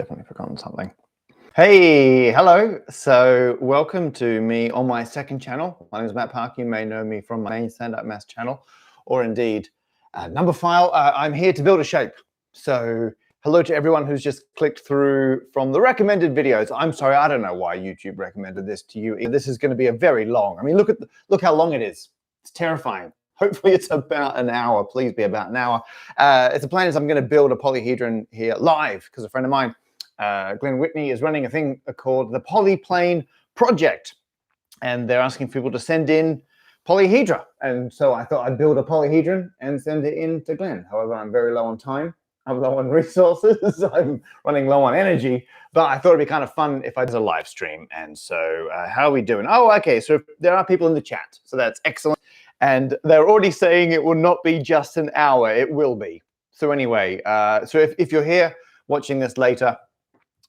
definitely forgotten something. Hey, hello. So welcome to me on my second channel. My name is Matt Park. You may know me from my main stand-up maths channel, or indeed number file. I'm here to build a shape. So hello to everyone who's just clicked through from the recommended videos. I'm sorry, I don't know why YouTube recommended this to you. This is going to be a very long. I mean, look how long it is. It's terrifying. Hopefully it's about an hour. Please be about an hour. The plan is I'm going to build a polyhedron here live because a friend of mine, Glen Whitney, is running a thing called the Polyplane project, and they're asking people to send in polyhedra. And so I thought I'd build a polyhedron and send it in to Glen. However, I'm very low on time. I'm low on resources. I'm running low on energy, but I thought it'd be kind of fun if I did a live stream. And so how are we doing? Oh, okay. So there are people in the chat, so that's excellent. And they're already saying it will not be just an hour. It will be. So anyway, so if you're here watching this later,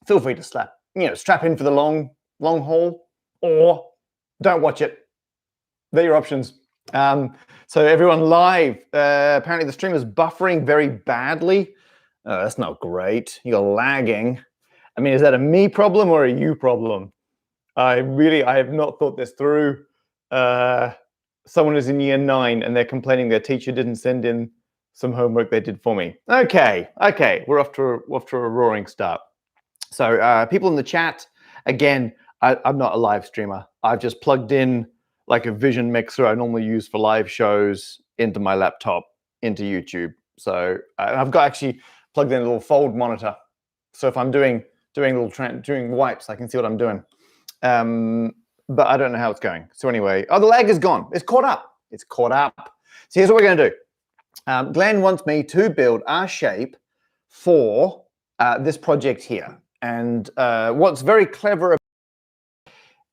feel free to strap in for the long haul, or don't watch it. They're your options. So everyone live, apparently the stream is buffering very badly. Oh, that's not great. You're lagging. I mean, is that a me problem or a you problem? I have not thought this through. Someone is in year 9 and they're complaining their teacher didn't send in some homework they did for me. Okay, we're off to a roaring start. So people in the chat, again, I'm not a live streamer. I've just plugged in like a vision mixer I normally use for live shows into my laptop, into YouTube. So I've got actually plugged in a little fold monitor. So if I'm doing wipes, I can see what I'm doing. But I don't know how it's going. So anyway, the lag is gone. It's caught up. So here's what we're going to do. Glen wants me to build our shape for this project here. And what's very clever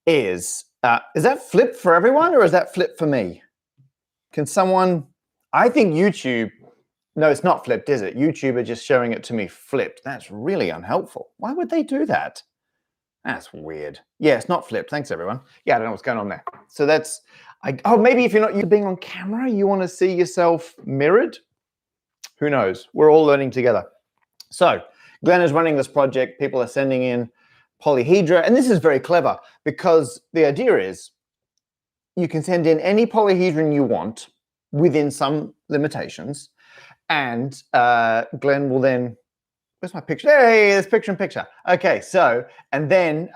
is that flipped for everyone or is that flipped for me? Can someone, I think YouTube, no, it's not flipped, is it? YouTube are just showing it to me flipped. That's really unhelpful. Why would they do that? That's weird. Yeah, it's not flipped. Thanks, everyone. Yeah, I don't know what's going on there. So that's, maybe if you're not used to being on camera, you want to see yourself mirrored? Who knows? We're all learning together. So Glen is running this project. People are sending in polyhedra. And this is very clever because the idea is you can send in any polyhedron you want within some limitations. And Glen will then, where's my picture? Hey, there's picture in picture. Okay, so, and then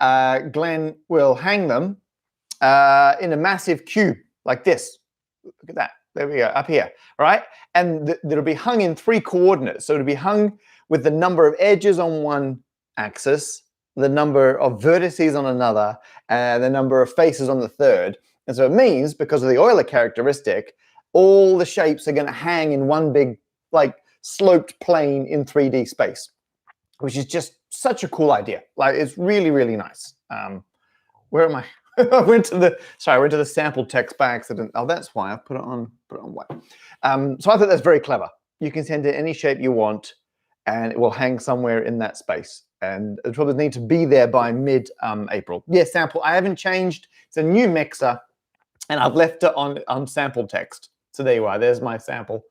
Glen will hang them in a massive cube like this. Look at that. There we go, up here, right? And it'll be hung in 3 coordinates. So it'll be hung with the number of edges on one axis, the number of vertices on another, and the number of faces on the third. And so it means, because of the Euler characteristic, all the shapes are going to hang in one big, like, sloped plane in 3D space, which is just such a cool idea. Like, it's really, really nice. Where am I? I went to the sample text by accident. Oh, that's why I put it on white. So I thought that's very clever. You can send it any shape you want, and it will hang somewhere in that space. And it probably need to be there by mid-April. Yeah, sample. I haven't changed. It's a new mixer, and I've left it on sample text. So there you are. There's my sample.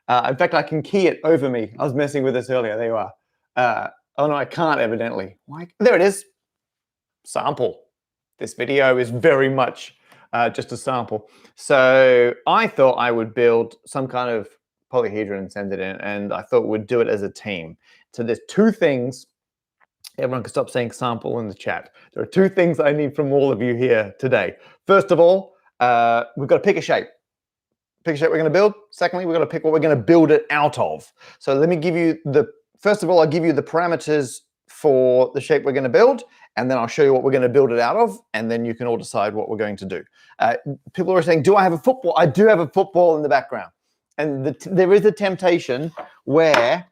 In fact, I can key it over me. I was messing with this earlier. There you are. Oh no, I can't evidently. Why? There it is. Sample. This video is very much just a sample. So I thought I would build some kind of polyhedron and send it in, and I thought we'd do it as a team. So there's 2 things. Everyone can stop saying sample in the chat. There are 2 things I need from all of you here today. First of all, we've got to pick a shape. Pick a shape we're going to build. Secondly, we're going to pick what we're going to build it out of. So let me give you first of all, I'll give you the parameters for the shape we're going to build, and then I'll show you what we're going to build it out of, and then you can all decide what we're going to do. People are saying, do I have a football? I do have a football in the background. And there is a temptation where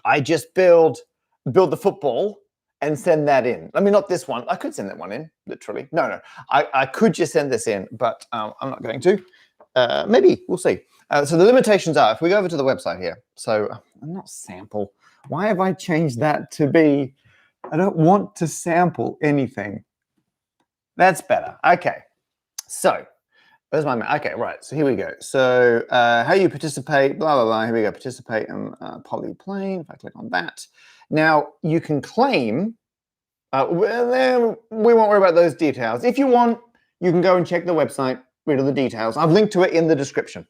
I just build the football and send that in. I mean, not this one. I could send that one in, literally. No. I could just send this in, but I'm not going to. Maybe, we'll see. So the limitations are, if we go over to the website here, so not sample. Why have I changed that to be, I don't want to sample anything. That's better. Okay. So where's my, okay, right. So here we go. So how you participate, blah, blah, blah. Here we go. Participate in Polyplane. If I click on that, Now, you can claim, well, we won't worry about those details. If you want, you can go and check the website, read all the details. I've linked to it in the description.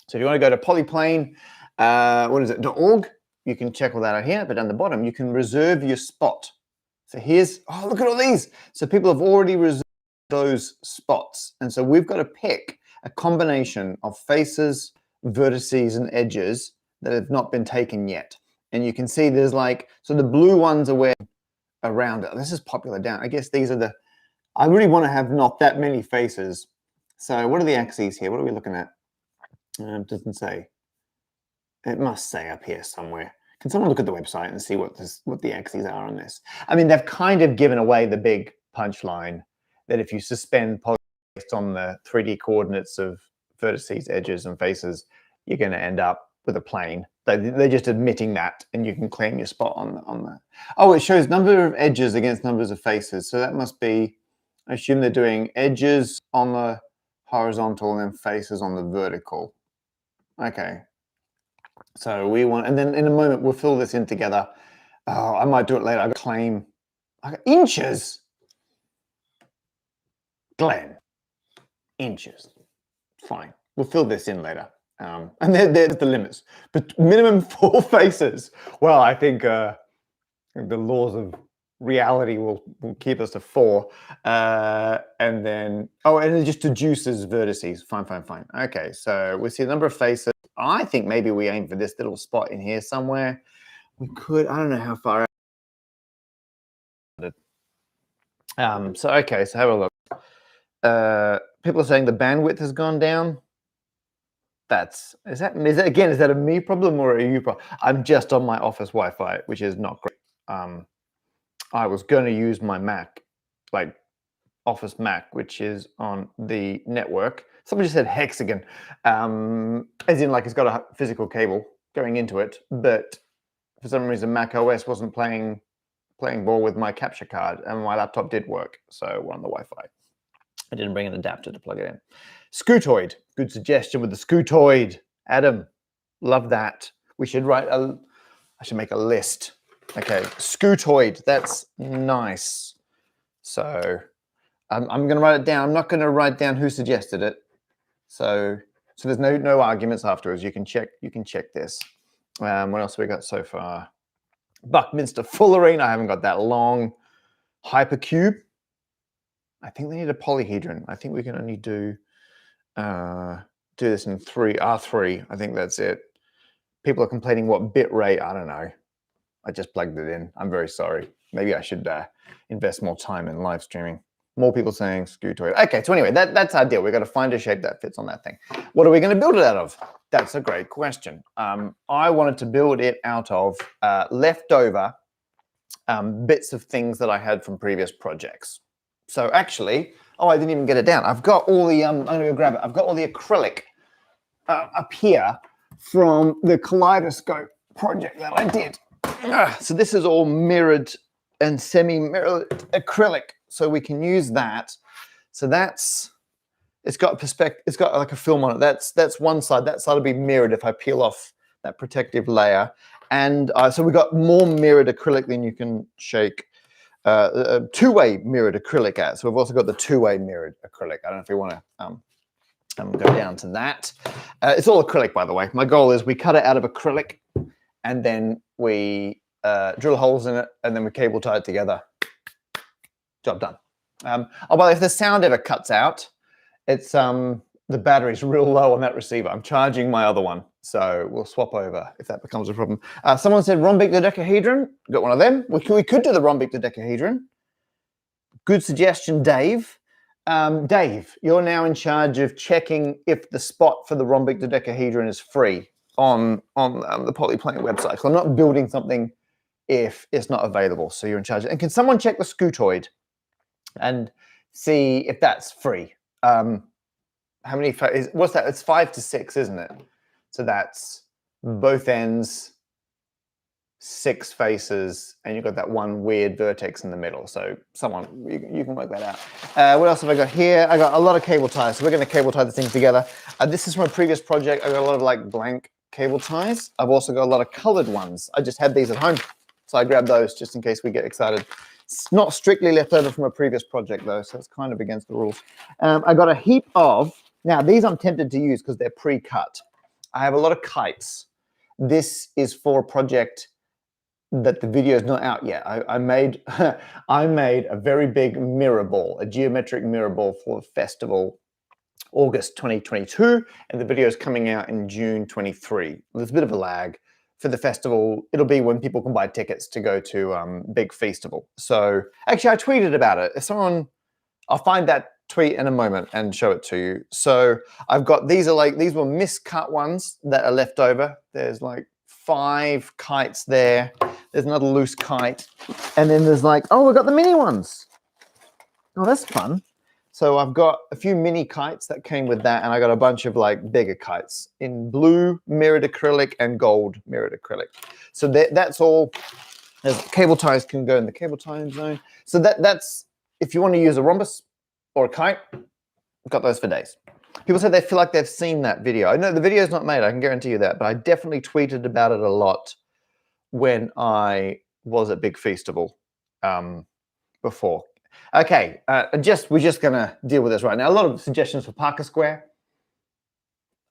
So if you want to go to Polyplane, .org, you can check all that out here, but down the bottom, you can reserve your spot. So here's, oh, look at all these. So people have already reserved those spots. And so we've got to pick a combination of faces, vertices, and edges that have not been taken yet. And you can see there's like, so the blue ones are where around it. This is popular down. I guess these are the, I really want to have not that many faces. So what are the axes here? What are we looking at? It doesn't say. It must say up here somewhere. Can someone look at the website and see what the axes are on this? I mean, they've kind of given away the big punchline that if you suspend poly based on the 3D coordinates of vertices, edges, and faces, you're going to end up with a plane. They're just admitting that, and you can claim your spot on that. Oh, it shows number of edges against numbers of faces. So that must be, I assume they're doing edges on the horizontal and then faces on the vertical. Okay. So we want, and then in a moment, we'll fill this in together. Oh, I might do it later. I got claim. I got inches. Glen. Inches. Fine. We'll fill this in later. And there's the limits. But minimum 4 faces. Well, I think the laws of reality will keep us to 4. And then, oh, and it just deduces vertices. Fine. Okay, so we see the number of faces. I think maybe we aim for this little spot in here somewhere. We could, I don't know how far out. So, okay, so have a look. People are saying the bandwidth has gone down. Is that a me problem or a you problem? I'm just on my office Wi-Fi, which is not great. I was going to use my Mac, like Office Mac, which is on the network. Someone just said hexagon, as in like it's got a physical cable going into it, but for some reason Mac OS wasn't playing ball with my capture card, and my laptop did work, so we're on the Wi-Fi. I didn't bring an adapter to plug it in. Scutoid, good suggestion with the Scutoid. Adam, love that. We should I should make a list. Okay, Scutoid, that's nice. So I'm going to write it down. I'm not going to write down who suggested it. So there's no arguments afterwards. You can check this. What else have we got so far? Buckminster Fullerene. I haven't got that long. Hypercube. I think they need a polyhedron. I think we can only do this in R3. I think that's it. People are complaining what bit rate. I don't know. I just plugged it in. I'm very sorry. Maybe I should invest more time in live streaming. More people saying Scutoid. Okay, so anyway, that's our deal. We've got to find a shape that fits on that thing. What are we going to build it out of? That's a great question. I wanted to build it out of leftover bits of things that I had from previous projects. So actually, oh, I didn't even get it down. I've got all the, I'm going to go grab it. I've got all the acrylic up here from the kaleidoscope project that I did. So this is all mirrored and semi-mirrored acrylic. So we can use that. So it's got perspective. It's got like a film on it. That's one side. That side will be mirrored if I peel off that protective layer. And so we got more mirrored acrylic than you can shake. Two-way mirrored acrylic at. So we've also got the two-way mirrored acrylic. I don't know if you want to go down to that. It's all acrylic, by the way. My goal is we cut it out of acrylic, and then we drill holes in it, and then we cable tie it together. Job done. Oh, by the way, if the sound ever cuts out, it's the battery's real low on that receiver. I'm charging my other one, so we'll swap over if that becomes a problem. Someone said rhombic dodecahedron. Got one of them. We could do the rhombic dodecahedron. Good suggestion, Dave. Dave, you're now in charge of checking if the spot for the rhombic dodecahedron is free on the Polyplane website. So I'm not building something if it's not available. So you're in charge. And can someone check the Scutoid and see if that's free? How many? What's that? It's 5 to 6, isn't it? So that's both ends, 6 faces, and you've got that one weird vertex in the middle. So someone, you can work that out. What else have I got here? I got a lot of cable ties. So we're going to cable tie this thing together. This is from a previous project. I got a lot of like blank cable ties. I've also got a lot of colored ones. I just had these at home. So I grabbed those just in case we get excited. It's not strictly left over from a previous project though, so it's kind of against the rules. I got a heap of, now these I'm tempted to use because they're pre-cut. I have a lot of kites. This is for a project that the video is not out yet. I made I made a very big mirror ball, a geometric mirror ball for the festival, August 2022, and the video is coming out in June 23. There's a bit of a lag. For the festival, it'll be when people can buy tickets to go to big festival. So actually I tweeted about it. If someone, I'll find that tweet in a moment and show it to you. So I've got, these were miscut ones that are left over. There's like 5 kites there. There's another loose kite. And then there's like, oh, we've got the mini ones. Oh, that's fun. So I've got a few mini kites that came with that, and I got a bunch of like bigger kites in blue mirrored acrylic and gold mirrored acrylic. So that's all. There's cable ties can go in the cable tie zone. So that's, if you want to use a rhombus or a kite, I've got those for days. People say they feel like they've seen that video. I know the video is not made, I can guarantee you that, but I definitely tweeted about it a lot when I was at Big Festival before. Okay, we're just gonna deal with this right now. A lot of suggestions for Parker Square.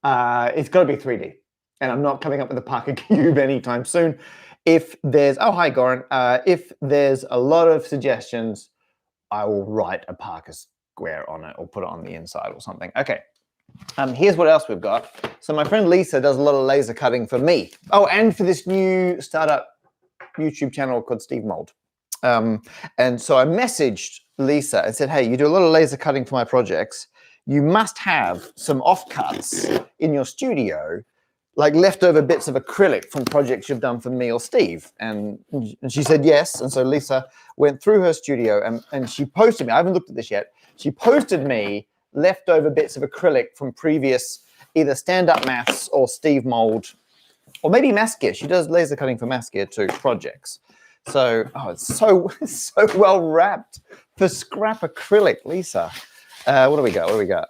It's got to be 3D, and I'm not coming up with a Parker Cube anytime soon. If there's, oh hi Goran, if there's a lot of suggestions, I will write a Parker Square on it or put it on the inside or something. Okay, here's what else we've got. So my friend Lisa does a lot of laser cutting for me. Oh, and for this new startup YouTube channel called Steve Mold. And so I messaged Lisa and said, hey, you do a lot of laser cutting for my projects. You must have some offcuts in your studio, like leftover bits of acrylic from projects you've done for me or Steve. And she said yes. And so Lisa went through her studio and she posted me, I haven't looked at this yet, she posted me leftover bits of acrylic from previous either stand-up maths or Steve Mold, or maybe Mass Gear. She does laser cutting for Mass Gear too, projects. So, oh, it's so well wrapped for scrap acrylic, Lisa. What do we got? What do we got?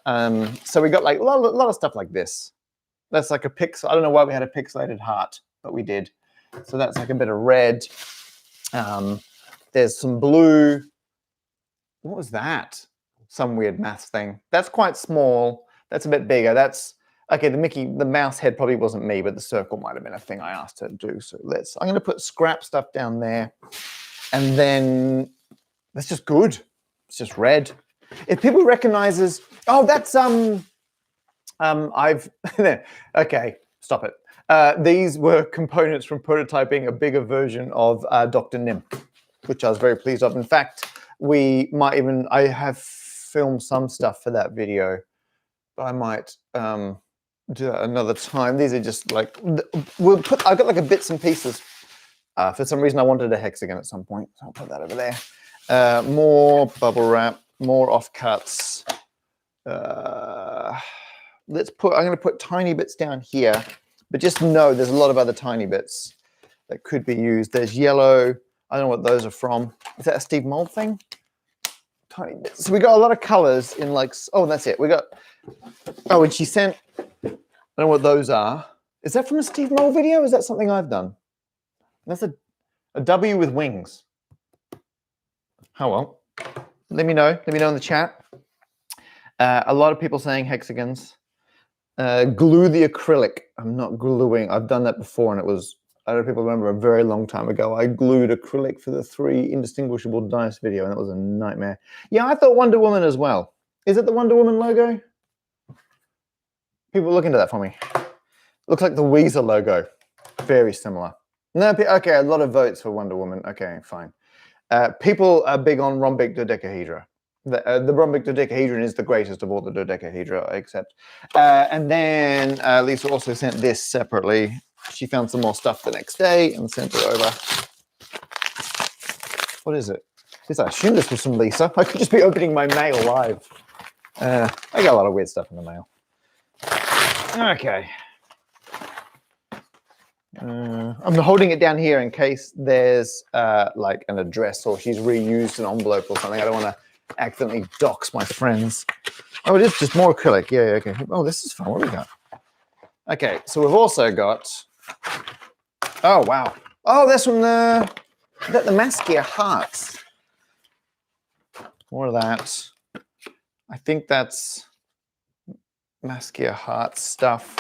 So we got like a lot of stuff like this. That's like a pixel. I don't know why we had a pixelated heart, but we did. So that's like a bit of red. There's some blue. What was that? Some weird maths thing. That's quite small. That's a bit bigger. That's okay. The mouse head probably wasn't me, but the circle might have been a thing I asked her to do. So I'm going to put scrap stuff down there, and then that's just good. It's just red. If people recognizes, oh, that's okay, stop it. These were components from prototyping a bigger version of Dr. Nim, which I was very pleased of. In fact, I have filmed some stuff for that video, but I might do that another time. These are just like, I've got like a bits and pieces. For some reason, I wanted a hexagon at some point, so I'll put that over there. More bubble wrap, more offcuts. I'm going to put tiny bits down here, but just know there's a lot of other tiny bits that could be used. There's yellow. I don't know what those are from. Is that a Steve Mold thing? Tiny bits. So we got a lot of colors in like, oh, that's it. We got, oh, and she sent, I don't know what those are. Is that from a Steve Mold video? Or is that something I've done? That's a W with wings. Oh, well. Let me know in the chat. A lot of people saying hexagons. Glue the acrylic. I'm not gluing. I've done that before, and it was, I don't know if people remember, a very long time ago. I glued acrylic for the 3 Indistinguishable Dice video, and that was a nightmare. Yeah, I thought Wonder Woman as well. Is it the Wonder Woman logo? People look into that for me. Looks like the Weezer logo. Very similar. No, okay, a lot of votes for Wonder Woman. Okay, fine. People are big on rhombic dodecahedra. The rhombic dodecahedron is the greatest of all the dodecahedra, I accept. And then Lisa also sent this separately. She found some more stuff the next day and sent it over. What is it? I assume this was from Lisa. I could just be opening my mail live. I got a lot of weird stuff in the mail. Okay. I'm holding it down here in case there's like an address or she's reused an envelope or something. I don't want to accidentally dox my friends. Oh, it is just more acrylic. Yeah, okay. Oh, this is fun. What do we got? Okay, so we've also got, oh, wow. Oh, that's from the, The Maskia hearts. More of that. I think that's Maskia heart stuff.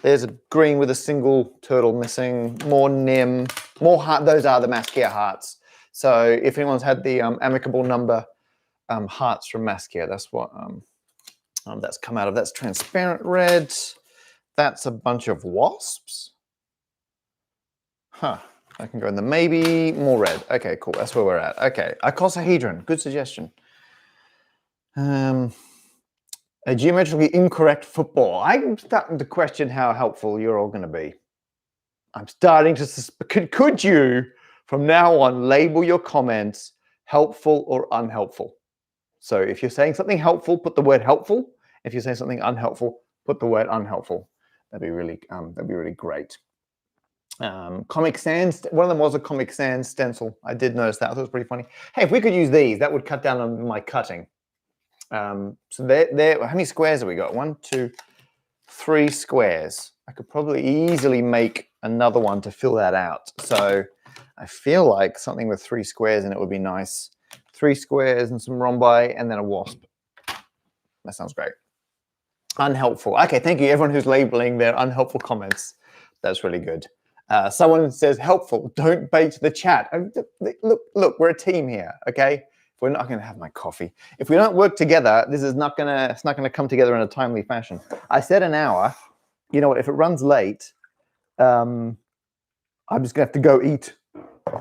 There's a green with a single turtle missing. More Nim. More heart. Those are the Maskia hearts. So if anyone's had the amicable number hearts from Maskia, that's what that's come out of. That's transparent red. That's a bunch of wasps. Huh. I can go in the maybe. More red. Okay, cool. That's where we're at. Okay. Icosahedron. Good suggestion. A geometrically incorrect football. I'm starting to question how helpful you're all going to be. I'm starting to could you, from now on, label your comments helpful or unhelpful? So if you're saying something helpful, put the word helpful. If you're saying something unhelpful, put the word unhelpful. That'd be really great. Comic Sans, one of them was a Comic Sans stencil. I did notice that. I thought it was pretty funny. Hey, if we could use these, that would cut down on my cutting. So there. How many squares have we got? 1, 2, 3 squares. I could probably easily make another one to fill that out. So I feel like something with 3 squares in it would be nice. 3 squares and some rhombi and then a wasp. That sounds great. Unhelpful. Okay, thank you everyone who's labeling their unhelpful comments. That's really good. Someone says helpful. Don't bait the chat. Look, we're a team here. Okay. We're not going to have my coffee. If we don't work together, this is not gonna. It's not going to come together in a timely fashion. I said an hour. You know what? If it runs late, I'm just going to have to go eat.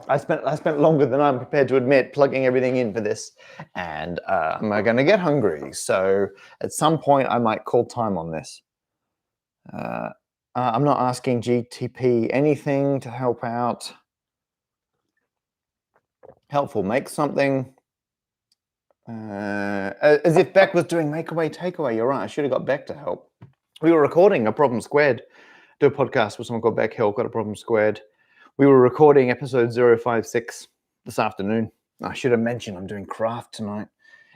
I spent longer than I'm prepared to admit plugging everything in for this, and I'm going to get hungry. So at some point, I might call time on this. I'm not asking GTP anything to help out. Helpful. Make something. As if Beck was doing make away, takeaway. You're right. I should have got Beck to help. We were recording a Problem Squared. Do a podcast with someone called Beck Hill. Got a Problem Squared. We were recording episode 056 this afternoon. I should have mentioned I'm doing craft tonight.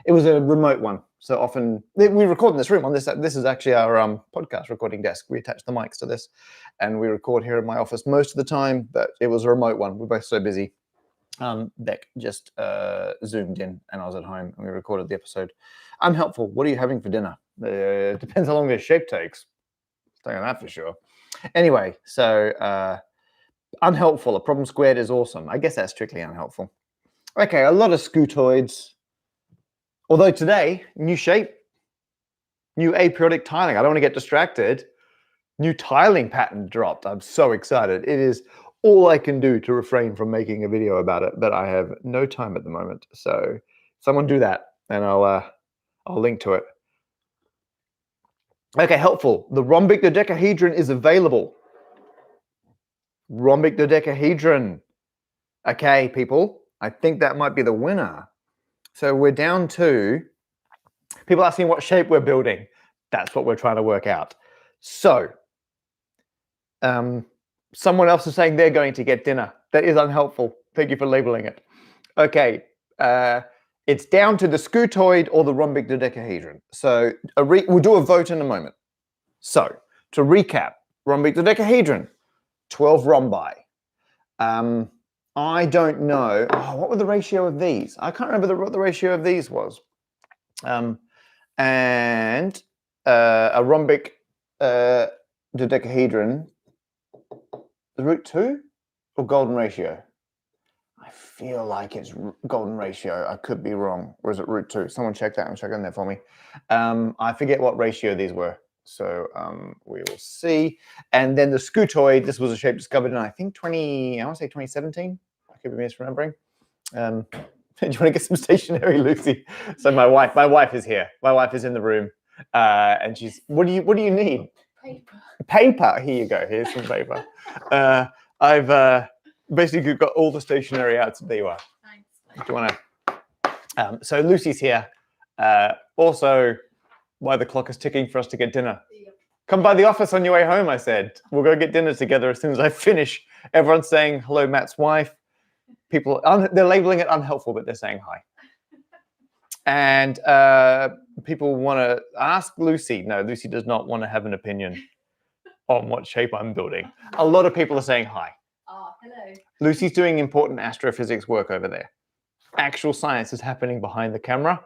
It was a remote one. So often we record in this room. On this is actually our podcast recording desk. We attach the mics to this, and we record here in my office most of the time. But it was a remote one. We're both so busy. Beck just zoomed in and I was at home and we recorded the episode. Unhelpful. What are you having for dinner? Depends how long this shape takes. I'll tell you that for sure. Anyway, so unhelpful. A Problem Squared is awesome. I guess that's strictly unhelpful. Okay, a lot of scutoids. Although today, new shape, new aperiodic tiling. I don't want to get distracted. New tiling pattern dropped. I'm so excited. It is all I can do to refrain from making a video about it, but I have no time at the moment. So someone do that and I'll link to it. Okay, helpful. The rhombic dodecahedron is available. Rhombic dodecahedron. Okay, people, I think that might be the winner. So we're down to people asking what shape we're building. That's what we're trying to work out. So someone else is saying they're going to get dinner. That is unhelpful. Thank you for labeling it. Okay, it's down to the scutoid or the rhombic dodecahedron. So we'll do a vote in a moment. So to recap, rhombic dodecahedron, 12 rhombi. I don't know. Oh, what were the ratio of these? I can't remember what the ratio of these was. And a rhombic dodecahedron, the root 2 or golden ratio? I feel like it's golden ratio. I could be wrong. Or is it root 2? Someone check that and check in there for me. I forget what ratio these were. So we will see. And then the scutoid, this was a shape discovered in, I think, I want to say 2017. I could be misremembering. Do you want to get some stationery, Lucy? So my wife is here. My wife is in the room. And she's, what do you need? Paper. Paper. Here you go. Here's some paper. I've basically got all the stationery out. There you are. Thanks. Do you want to? So Lucy's here. Also, why the clock is ticking for us to get dinner. Yep. Come by the office on your way home, I said. We'll go get dinner together as soon as I finish. Everyone's saying hello, Matt's wife. People, they're labeling it unhelpful, but they're saying hi. And people want to ask Lucy. No, Lucy does not want to have an opinion on what shape I'm building. A lot of people are saying hi. Oh, hello. Lucy's doing important astrophysics work over there. Actual science is happening behind the camera.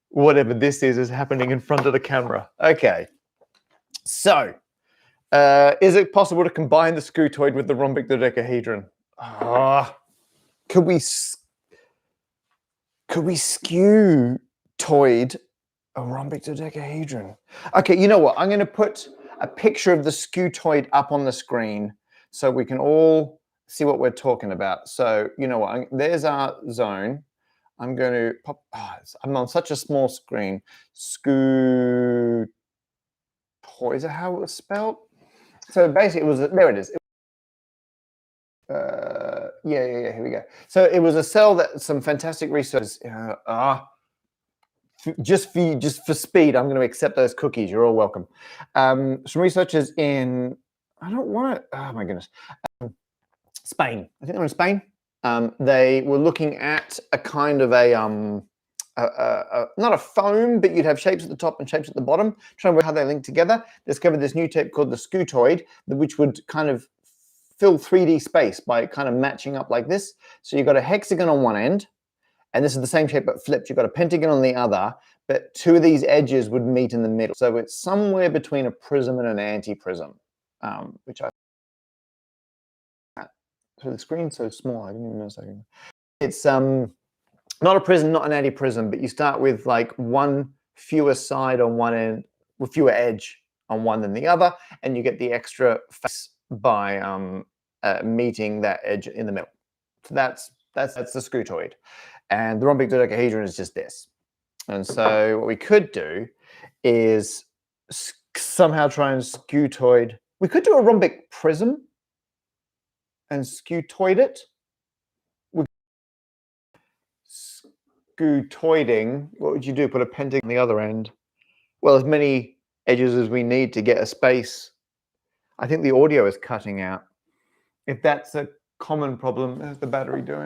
Whatever this is happening in front of the camera. Okay. So, is it possible to combine the scutoid with the rhombic dodecahedron? Could we scutoid a rhombic dodecahedron? Okay, you know what? I'm going to put a picture of the scutoid up on the screen so we can all see what we're talking about. So, you know what? There's our zone. I'm going to pop. I'm on such a small screen. Scutoid. Is that how it was spelled? So basically, it was there. It is. Yeah. Here we go. So it was a cell that some fantastic researchers. Just for speed, I'm going to accept those cookies. You're all welcome. Some researchers in. I don't want to. Oh my goodness. Spain. I think they're in Spain. They were looking at a kind of not a foam, but you'd have shapes at the top and shapes at the bottom, trying to work out how they link together. Discovered this new tape called the Scutoid, which would kind of fill 3D space by kind of matching up like this. So you've got a hexagon on one end, and this is the same shape but flipped. You've got a pentagon on the other, but two of these edges would meet in the middle. So it's somewhere between a prism and an anti-prism, which I... So the screen's so small, I didn't even know a second. It's not a prism, not an anti-prism, but you start with like one fewer side on one end, with fewer edge on one than the other, and you get the extra face by meeting that edge in the middle. So that's the scutoid, and the rhombic dodecahedron is just this. And so what we could do is somehow try and scutoid. We could do a rhombic prism and scutoid it. Scutoiding, what would you do? Put a pentagon on the other end? Well, as many edges as we need to get a space. I think the audio is cutting out. If that's a common problem, how's the battery doing?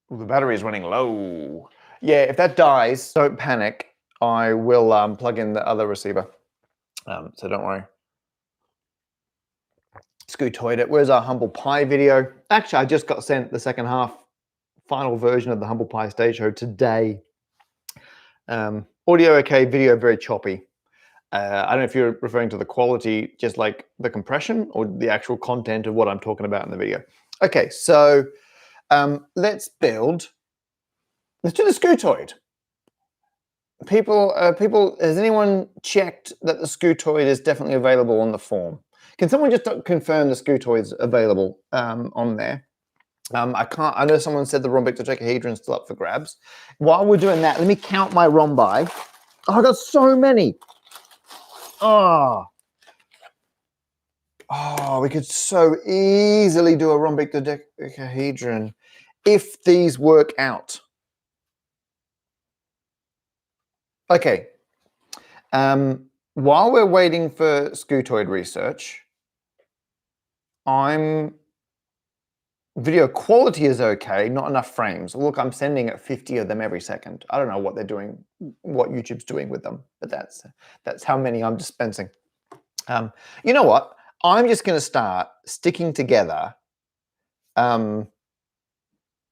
Well, the battery is running low. Yeah, if that dies, don't panic. I will plug in the other receiver. So don't worry. Scutoid it. Where's our humble pie video? Actually, I just got sent the second half final version of the humble pie stage show today. Audio okay, video very choppy. I don't know if you're referring to the quality, just like the compression, or the actual content of what I'm talking about in the video. Okay, so let's do the scutoid. People, has anyone checked that the scutoid is definitely available on the form? Can someone just confirm the scutoid's available on there? I know someone said the rhombic dodecahedron is still up for grabs. While we're doing that, let me count my rhombi. Oh, I got so many. Oh, we could so easily do a rhombic dodecahedron if these work out. Okay. While we're waiting for scutoid research, video quality is okay, not enough frames. Look, I'm sending it 50 of them every second. I don't know what they're doing, what YouTube's doing with them, but that's how many I'm dispensing. You know what? I'm just going to start sticking together a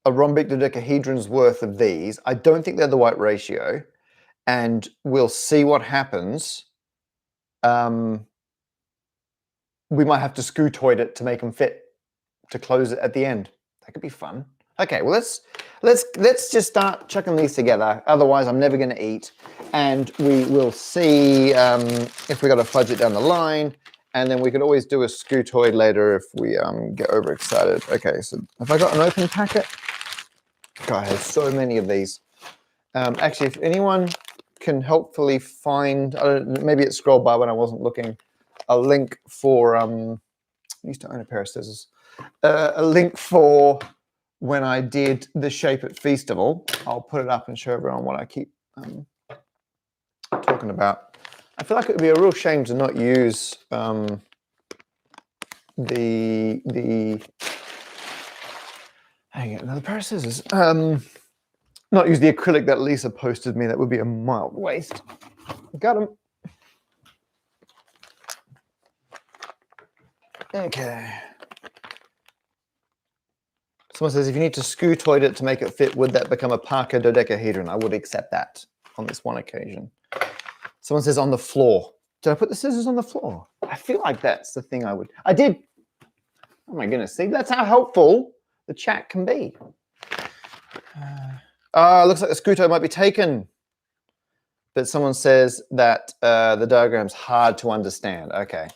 rhombic dodecahedron's worth of these. I don't think they're the right ratio, and we'll see what happens. We might have to scutoid it to make them fit to close it at the end. That could be fun. Okay, well let's just start chucking these together. Otherwise, I'm never going to eat, and we will see if we got to fudge it down the line, and then we could always do a scutoid later if we get overexcited. Okay, so have I got an open packet? God, I have so many of these. Actually, if anyone can helpfully find, maybe it scrolled by when I wasn't looking, a link for I used to own a pair of scissors. A link for when I did the Shape It Feastival. I'll put it up and show everyone what I keep talking about. I feel like it would be a real shame to not use the hang on, another pair of scissors. Not use the acrylic that Lisa posted me. That would be a mild waste. Got them. Okay. Someone says, if you need to scutoid it to make it fit, would that become a Parker dodecahedron? I would accept that on this one occasion. Someone says on the floor. Did I put the scissors on the floor? I feel like that's the thing I would. I did. Oh my goodness. See, that's how helpful the chat can be. Looks like the Scutoid might be taken. But someone says that the diagram's hard to understand. Okay.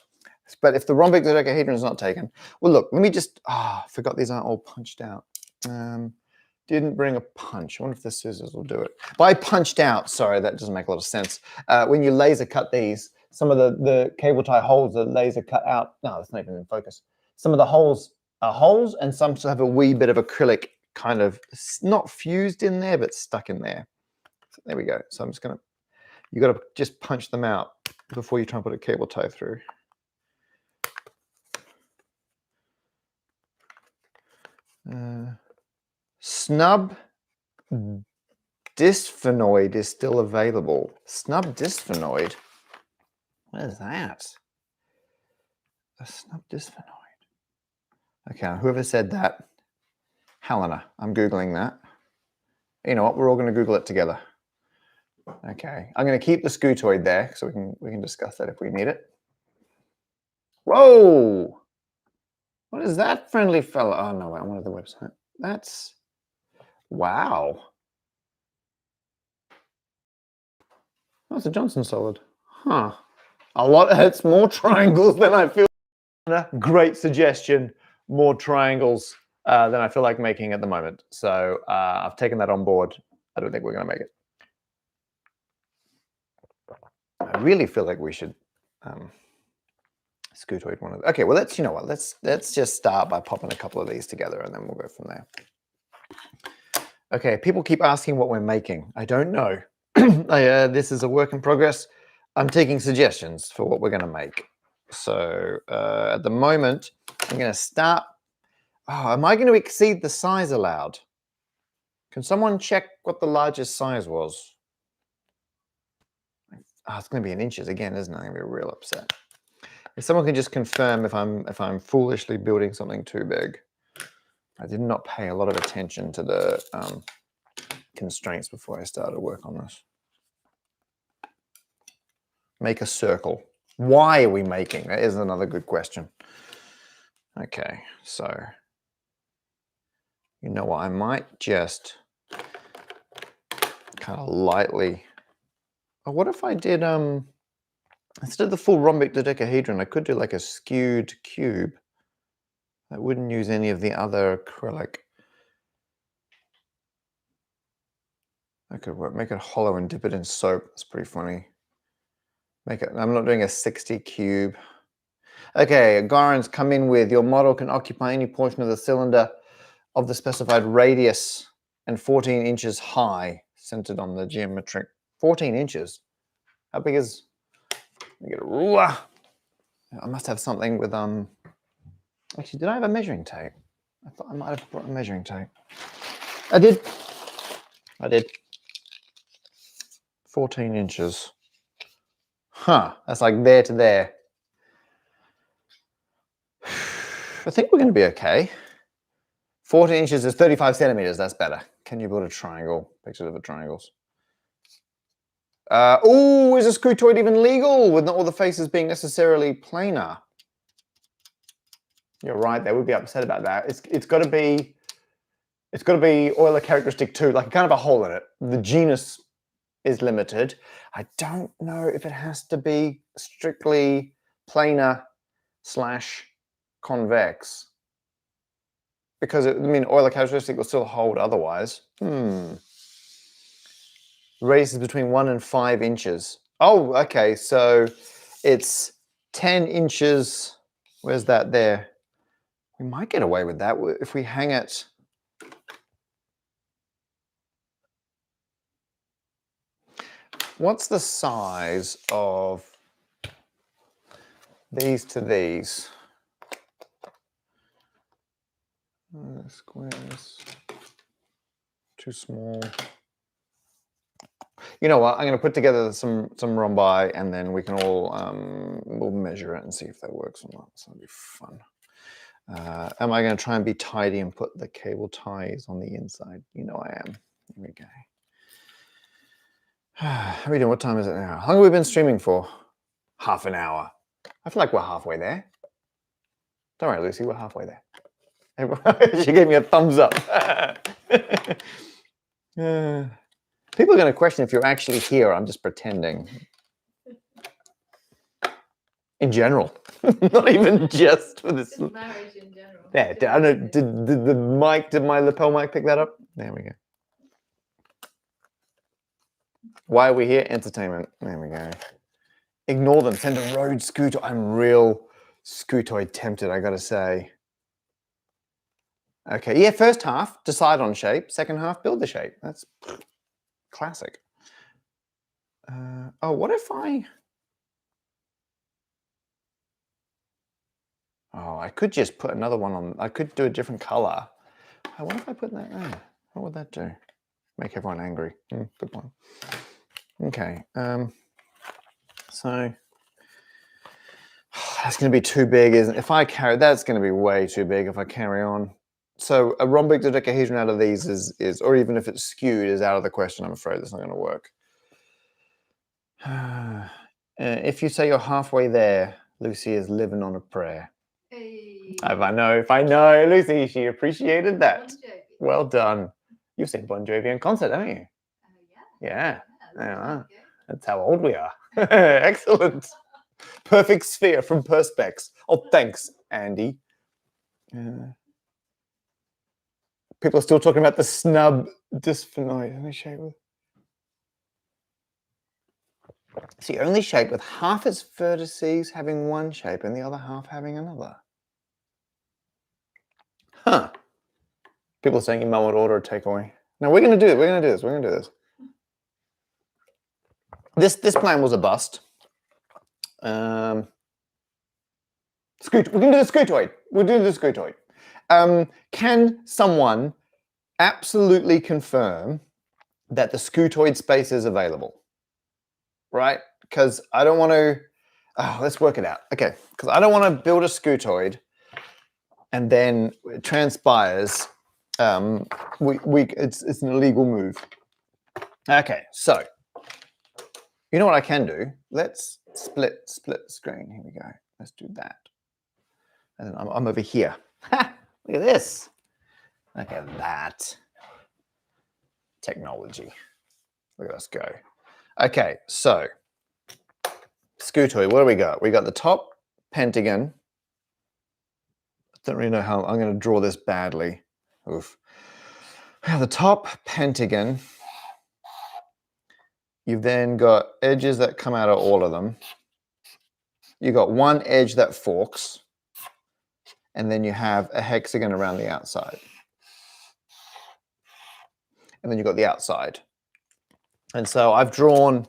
But if the rhombic dodecahedron is not taken, well, look, let me just, I forgot these aren't all punched out. Didn't bring a punch. I wonder if the scissors will do it. By punched out, sorry, that doesn't make a lot of sense. When you laser cut these, some of the cable tie holes are laser cut out. No, that's not even in focus. Some of the holes are holes, and some still have a wee bit of acrylic kind of not fused in there, but stuck in there. So there we go. So I'm just going to, you got to just punch them out before you try and put a cable tie through. Snub dysphenoid is still available. Snub dysphenoid? What is that? A snub dysphenoid. Okay, whoever said that, Helena, I'm Googling that. You know what, we're all going to Google it together. Okay, I'm going to keep the Scutoid there so we can discuss that if we need it. Whoa! What is that friendly fella? Oh no, I wanted the website. That's, wow. That's a Johnson solid. Huh. It's more triangles than I feel. Great suggestion. More triangles than I feel like making at the moment. So I've taken that on board. I don't think we're going to make it. I really feel like we should Scutoid one of them. Okay, well, you know what, let's just start by popping a couple of these together and then we'll go from there. Okay, people keep asking what we're making. I don't know. This is a work in progress. I'm taking suggestions for what we're going to make. So at the moment, I'm going to start. Oh, am I going to exceed the size allowed? Can someone check what the largest size was? Oh, it's going to be in inches again, isn't it? I'm going to be real upset. If someone can just confirm if I'm foolishly building something too big. I did not pay a lot of attention to the constraints before I started work on this. Make a circle. Why are we making? That is another good question. Okay, so you know what? I might just kind of lightly. Oh, what if I did instead of the full rhombic dodecahedron, I could do like a skewed cube. I wouldn't use any of the other acrylic. I could make it hollow and dip it in soap. That's pretty funny. Make it. I'm not doing a 60 cube. Okay, Goran's come in with your model can occupy any portion of the cylinder of the specified radius and 14 inches high, centered on the geometric. 14 inches. How big is? Let me get a ruler. I must have something with Actually, did I have a measuring tape? I thought I might have brought a measuring tape. I did. 14 inches. Huh, that's like there to there. I think we're going to be okay. 14 inches is 35 centimeters. That's better. Can you build a triangle? Pictures of the triangles. Oh, is a Scutoid even legal with not all the faces being necessarily planar? You're right. They would be upset about that. It's got to be Euler characteristic 2, like kind of a hole in it. The genus is limited. I don't know if it has to be strictly planar / convex. Because Euler characteristic will still hold otherwise. Radius is between 1 and 5 inches. Oh, okay. So it's 10 inches. Where's that there? We might get away with that if we hang it. What's the size of these to these? Squares. Too small. You know what? I'm going to put together some rhombi, and then we can all we'll measure it and see if that works or not. So that'll be fun. Am I going to try and be tidy and put the cable ties on the inside? You know I am. Here we go. How are we doing? What time is it now? How long have we been streaming for? Half an hour. I feel like we're halfway there. Don't worry, Lucy, we're halfway there. She gave me a thumbs up. People are going to question if you're actually here. I'm just pretending. In general, not even just for this. Just marriage in general. Yeah, I don't know. Did my lapel mic pick that up? There we go. Why are we here? Entertainment. There we go. Ignore them. Send a road scooter. I'm real Scutoid tempted, I gotta say. Okay, yeah, first half, decide on shape. Second half, build the shape. That's classic. Oh, what if I... Oh, I could just put another one on. I could do a different color. Oh, what if I put that there? What would that do? Make everyone angry. Good one. Okay. So that's going to be too big, isn't it? If I carry, that's going to be way too big if I carry on. So a rhombic dodecahedron out of these is, or even if it's skewed, is out of the question. I'm afraid that's not going to work. If you say you're halfway there, Lucy is living on a prayer. Hey. If I know, Lucy, she appreciated that. Bon Jovi. Well done. You've seen Bon Jovi in concert, haven't you? Yeah. Yeah. That's how old we are. Excellent. Perfect sphere from Perspex. Oh, thanks, Andy. People are still talking about the snub dysphenoid. Only shape with... It's the only shape with half its vertices having one shape and the other half having another. Huh. People are saying your mum would order a takeaway. No, we're going to do it. We're going to do this. We're going to do this. This plan was a bust. We're going to do the Scutoid. We'll do the Scutoid. Can someone absolutely confirm that the Scutoid space is available? Right? Because I don't want to... Oh, let's work it out. Okay. Because I don't want to build a Scutoid and then it transpires... it's an illegal move. Okay, so you know what I can do? Let's split the screen. Here we go. Let's do that. And then I'm over here. Ha! Look at this. Look at that. Technology. Look at us go. Okay, so Scutoid, what do we got? We got the top pentagon. I don't really know how I'm going to draw this badly. Oof. The top pentagon. You've then got edges that come out of all of them. You've got one edge that forks. And then you have a hexagon around the outside. And then you've got the outside. And so I've drawn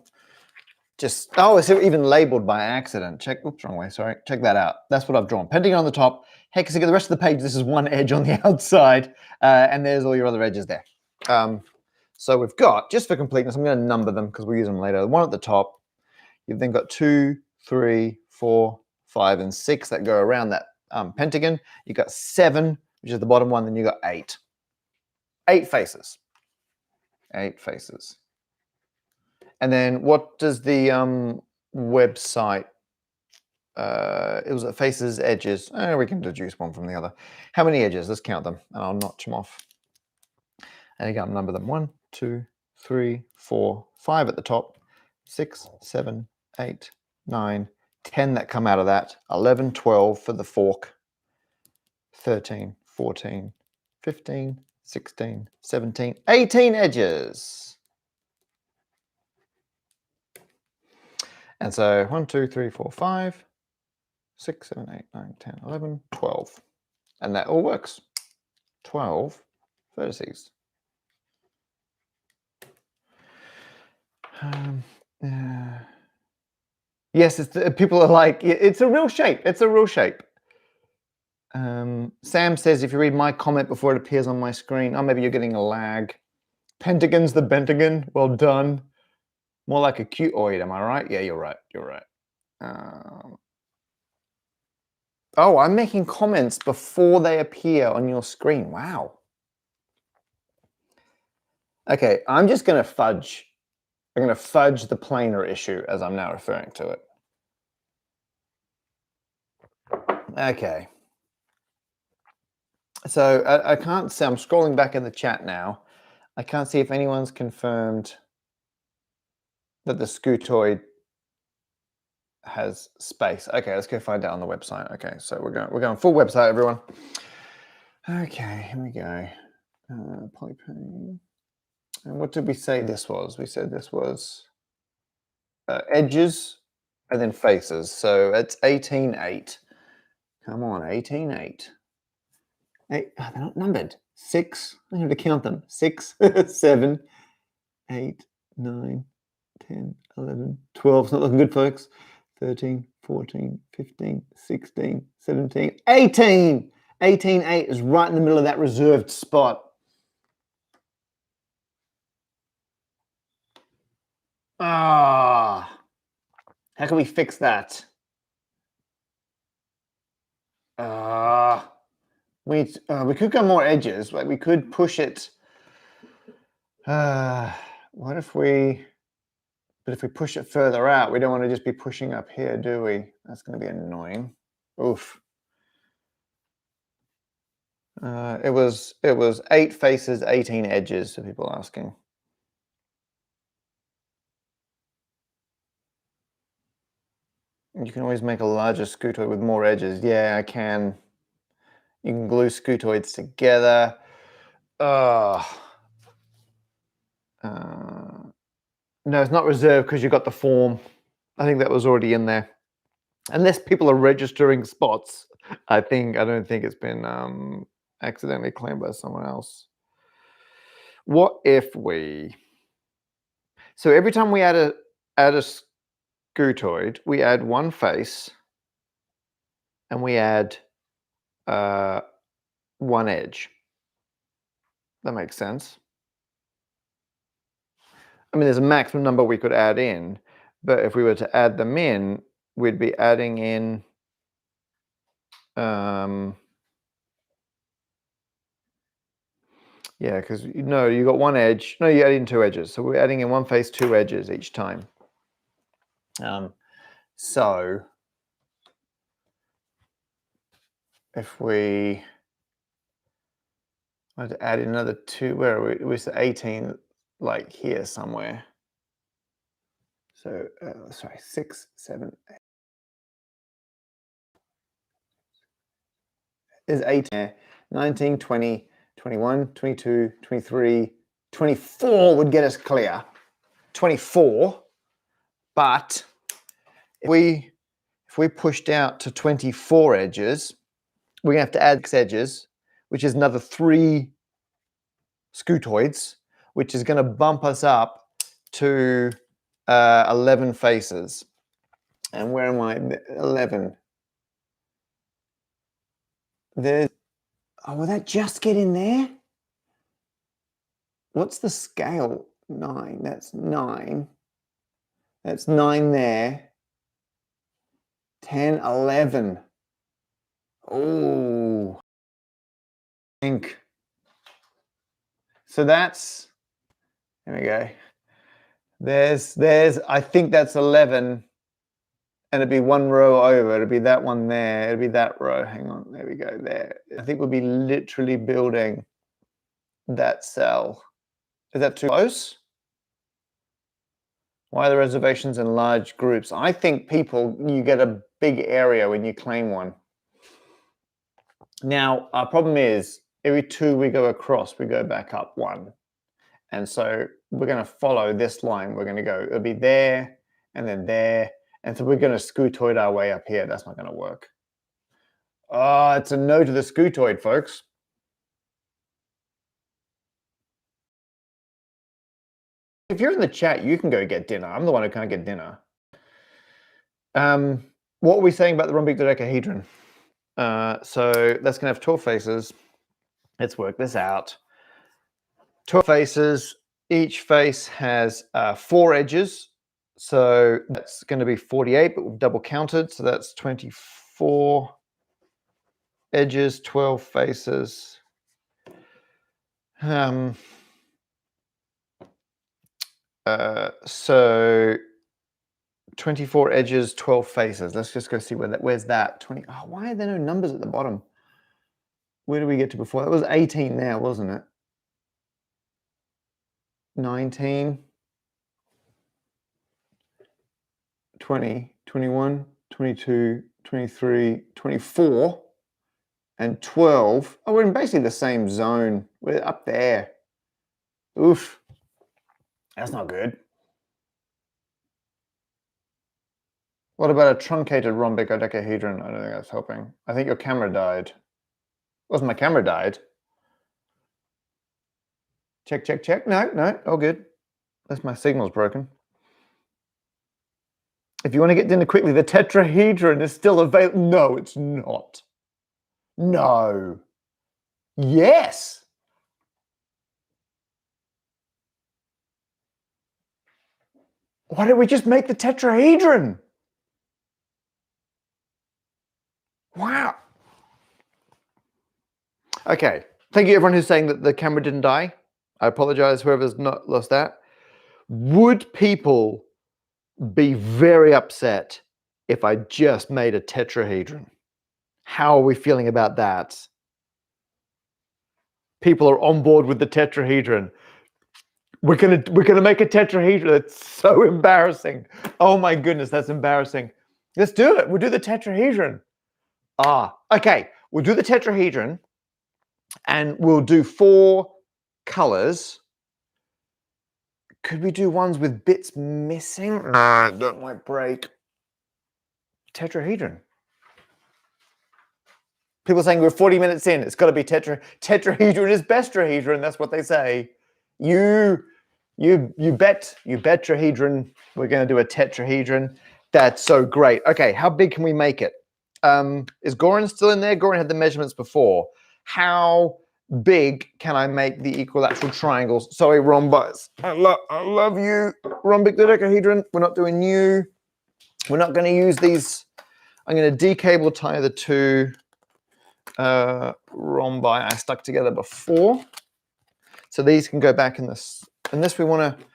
just... Oh, it's even labeled by accident. Check... Oops, wrong way, sorry. Check that out. That's what I've drawn. Pentagon on the top. Hexagon, the rest of the page, this is one edge on the outside, and there's all your other edges there. So we've got, just for completeness, I'm going to number them because we'll use them later. One at the top, you've then got 2, 3, 4, 5, and 6 that go around that pentagon. You've got 7, which is the bottom one, then you've got 8. 8 faces. 8 faces. And then what does the website... it was faces, edges. We can deduce one from the other. How many edges? Let's count them, and I'll notch them off. And again, number them. 1, 2, 3, 4, 5 at the top. 6, 7, 8, 9, 10 that come out of that. 11, 12 for the fork. 13, 14, 15, 16, 17, 18 edges. And so 1, 2, 3, 4, 5. 6, 7, 8, 9, 10, 11, 12. And that all works. 12 vertices. Yes, people are like, it's a real shape. It's a real shape. Sam says, if you read my comment before it appears on my screen, oh, maybe you're getting a lag. Pentagon's the Pentagon. Well done. More like a cutoid, am I right? Yeah, you're right. You're right. Oh, I'm making comments before they appear on your screen. Wow. Okay, I'm just going to fudge. I'm going to fudge the planar issue as I'm now referring to it. Okay. So I can't see. I'm scrolling back in the chat now. I can't see if anyone's confirmed that the Scutoid has space. Okay, let's go find out on the website. Okay, so we're going full website, everyone. Okay, here we go. Polyplane. And what did we say this was? We said this was edges and then faces. So it's 18.8. Come on, 18.8. They're not numbered. 6. I have to count them. 6, 7, 8, 9, 10, 11, 12. It's not looking good, folks. 13, 14, 15, 16, 17, 18. 18.8 is right in the middle of that reserved spot. Ah, how can we fix that? We could go more edges. Like we could push it. What if we? But if we push it further out, we don't want to just be pushing up here, do we? That's going to be annoying. Oof. It was 8 faces, 18 edges. So people asking. You can always make a larger Scutoid with more edges. Yeah, I can. You can glue Scutoids together. No, it's not reserved because you got the form. I think that was already in there. Unless people are registering spots, I don't think it's been accidentally claimed by someone else. What if we? So every time we add a Scutoid, we add one face, and we add one edge. That makes sense. I mean, there's a maximum number we could add in, but if we were to add them in, we'd be adding in yeah, because you got one edge. No, you add in 2 edges. So we're adding in one face, 2 edges each time. So if we want to add another 2, where are we? It was 18, like here somewhere. So sorry, 6, 7, 8. Is 18, 19, 20, 21, 22, 23, 24 would get us clear. 24, but if we pushed out to 24 edges, we're gonna have to add 6 edges, which is another 3 Scutoids, which is gonna bump us up to 11 faces. And where am I? 11. There's, oh, will that just get in there? What's the scale? 9, that's 9. That's 9 there. 10, 11. Oh, I think. So that's, there we go. I think that's 11. And it'd be 1 row over. It'd be that one there. It'd be that row. Hang on. There we go. There. I think we'll be literally building that cell. Is that too close? Why are the reservations in large groups? I think you get a big area when you claim one. Now, our problem is every 2 we go across, we go back up 1. And so we're going to follow this line. We're going to go, it'll be there and then there. And so we're going to Scutoid our way up here. That's not going to work. Oh, it's a no to the Scutoid, folks. If you're in the chat, you can go get dinner. I'm the one who can't get dinner. What are we saying about the rhombic dodecahedron? So that's going to have 12 faces. Let's work this out. 12 faces. Each face has 4 edges. So that's going to be 48, but we've double counted. So that's 24. edges, 12 faces. So 24 edges, 12 faces. Let's just go see where's that? 20. Oh, why are there no numbers at the bottom? Where did we get to before? That was 18 there, wasn't it? 19, 20, 21, 22, 23, 24, and 12. Oh, we're in basically the same zone. We're up there. Oof. That's not good. What about a truncated rhombic dodecahedron? I don't think that's helping. I think your camera died. Wasn't my camera died? Check, check, check. No, all good. That's my signal's broken. If you want to get dinner quickly, the tetrahedron is still available. No, it's not. No. Yes. Why don't we just make the tetrahedron? Wow. Okay. Thank you, everyone who's saying that the camera didn't die. I apologize, whoever's not lost that. Would people be very upset if I just made a tetrahedron? How are we feeling about that? People are on board with the tetrahedron. We're gonna make a tetrahedron. It's so embarrassing. Oh my goodness, that's embarrassing. Let's do it. We'll do the tetrahedron. Okay. We'll do the tetrahedron, and we'll do 4 colors. Could we do ones with bits missing? Nah, that might break. Tetrahedron. People saying we're 40 minutes in. It's got to be tetrahedron is bestrahedron. That's what they say. You bet tetrahedron. We're going to do a tetrahedron. That's so great. Okay, how big can we make it? Is Goran still in there? Goran had the measurements before. How big can I make the equilateral triangles? Sorry, rhombus. I love you. Rhombic dodecahedron. We're not doing new. We're not going to use these. I'm going to decable tie the 2 rhombi I stuck together before. So these can go back in this. Unless we want to.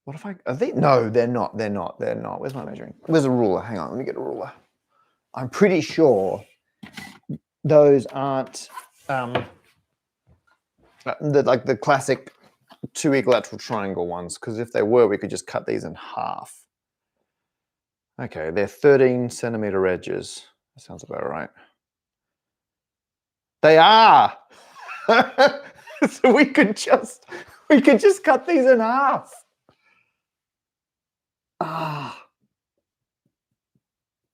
What if are they? No, they're not. They're not. Where's my measuring? Where's a ruler? Hang on, let me get a ruler. I'm pretty sure those aren't like the classic 2 equilateral triangle ones, because if they were, we could just cut these in half. Okay, they're 13 centimeter edges. That sounds about right. They are. So we could just cut these in half.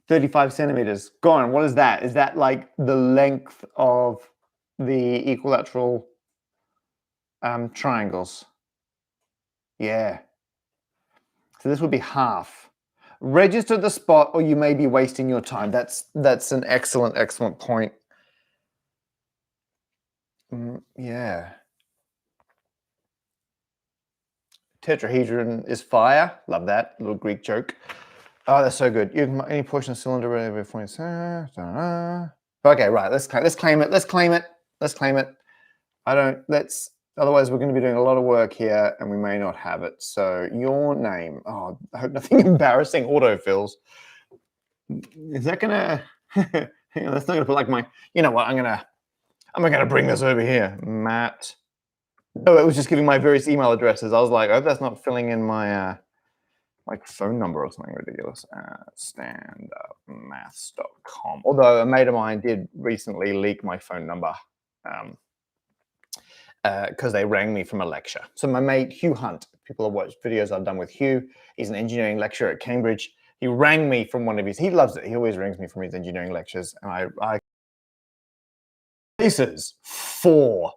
35 centimeters. Go on. What is that? Is that like the length of the equilateral triangles? Yeah. So this would be half. Register the spot, or you may be wasting your time. That's an excellent point. Yeah. Tetrahedron is fire. Love that little Greek joke. Oh, that's so good. You can any portion of cylinder over 40. Okay, right. Let's claim it. Otherwise we're going to be doing a lot of work here and we may not have it. So your name. Oh, I hope nothing embarrassing autofills. Is that gonna that's not gonna put like my, you know what, I'm gonna bring this over here. Matt. Oh, it was just giving my various email addresses. I was like, I hope that's not filling in my like phone number or something ridiculous. Standupmaths.com. Although a mate of mine did recently leak my phone number because they rang me from a lecture. So my mate Hugh Hunt, people have watched videos I've done with Hugh. He's an engineering lecturer at Cambridge. He rang me from one of his. He loves it. He always rings me from his engineering lectures, and I faces 4.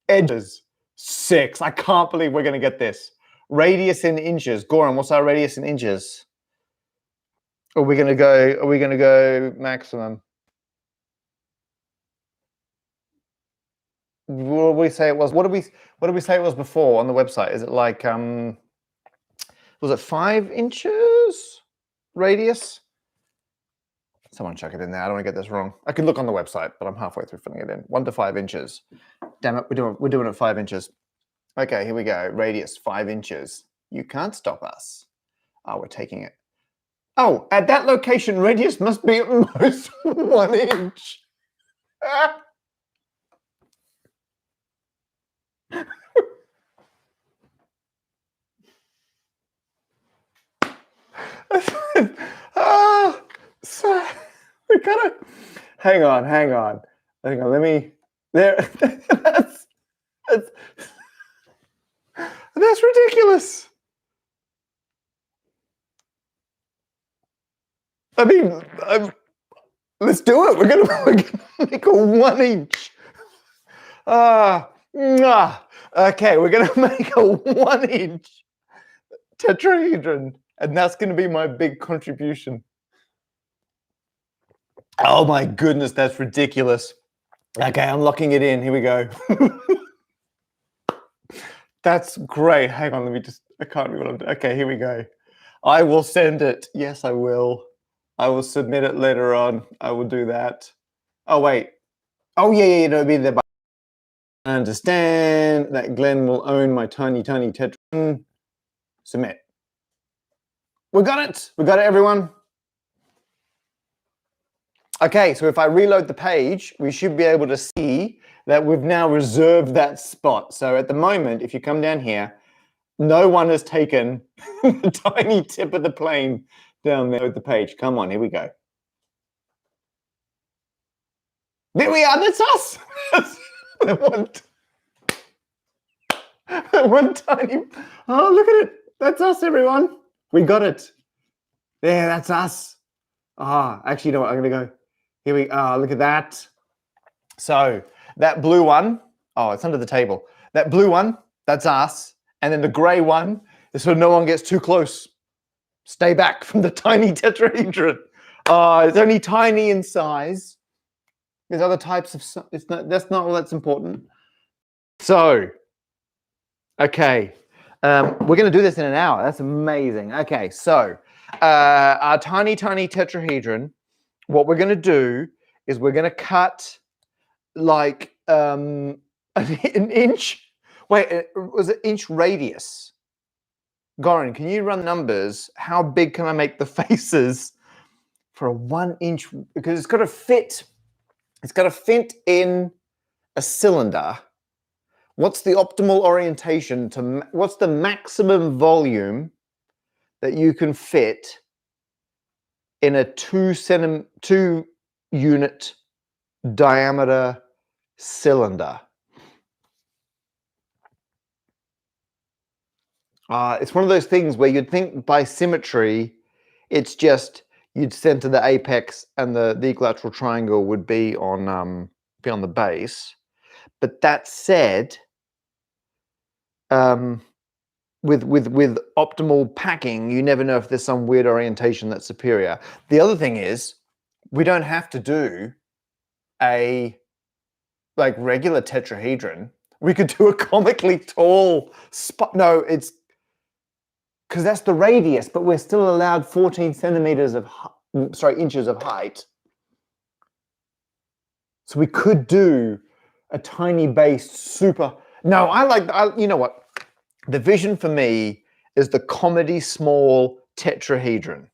Edges 6. I can't believe we're going to get this. Radius in inches. Goran, what's our radius in inches? Are we going to go maximum? What did we say it was? What did we say it was before on the website? Is it like was it 5 inches radius? Someone chuck it in there. I don't want to get this wrong. I could look on the website, but I'm halfway through filling it in. 1 to 5 inches. Damn it, we're doing it 5 inches. Okay, here we go. Radius 5 inches. You can't stop us. Oh, we're taking it. Oh, at that location, radius must be at most 1 inch. Ah. So we gotta hang on. Let me there. That's ridiculous. I mean, let's do it. We're gonna make a 1 inch. Okay, we're gonna make a 1 inch tetrahedron, and that's gonna be my big contribution. Oh my goodness, that's ridiculous. Okay, I'm locking it in. Here we go. That's great. Hang on, I can't read what I'm doing. Okay, here we go. I will send it. Yes, I will. I will submit it later on. I will do that. Oh, wait. Oh, yeah, it'll be there. I understand that Glen will own my tiny tetrahedron. Submit. We got it. We got it, everyone. Okay, so if I reload the page, we should be able to see that we've now reserved that spot. So at the moment, if you come down here, no one has taken the tiny tip of the plane down there with the page. Come on, here we go. There we are, that's us. one tiny, oh, look at it. That's us, everyone. We got it. There, that's us. Actually, you know what, I'm gonna go. Here we look at that. So that blue one, it's under the table. That blue one, that's us. And then the gray one is so no one gets too close. Stay back from the tiny tetrahedron. It's only tiny in size. There's other types of, that's not all that's important. So, okay. We're gonna do this in an hour. That's amazing. Okay, so our tiny tetrahedron, what we're going to do is we're going to cut like an inch. Wait, was it inch radius? Goran, can you run numbers? How big can I make the faces for a 1 inch? Because it's got to fit. It's got to fit in a cylinder. What's the optimal orientation to? What's the maximum volume that you can fit in a 2 unit diameter cylinder? It's one of those things where you'd think by symmetry, it's just you'd center the apex and the equilateral triangle would be on the base. But that said, with optimal packing, you never know if there's some weird orientation that's superior. The other thing is, we don't have to do a like regular tetrahedron. We could do a comically tall spot. No, it's because that's the radius, but we're still allowed 14 centimeters of, inches of height. So we could do a tiny base super. No, you know what? The vision for me is the comedy small tetrahedron.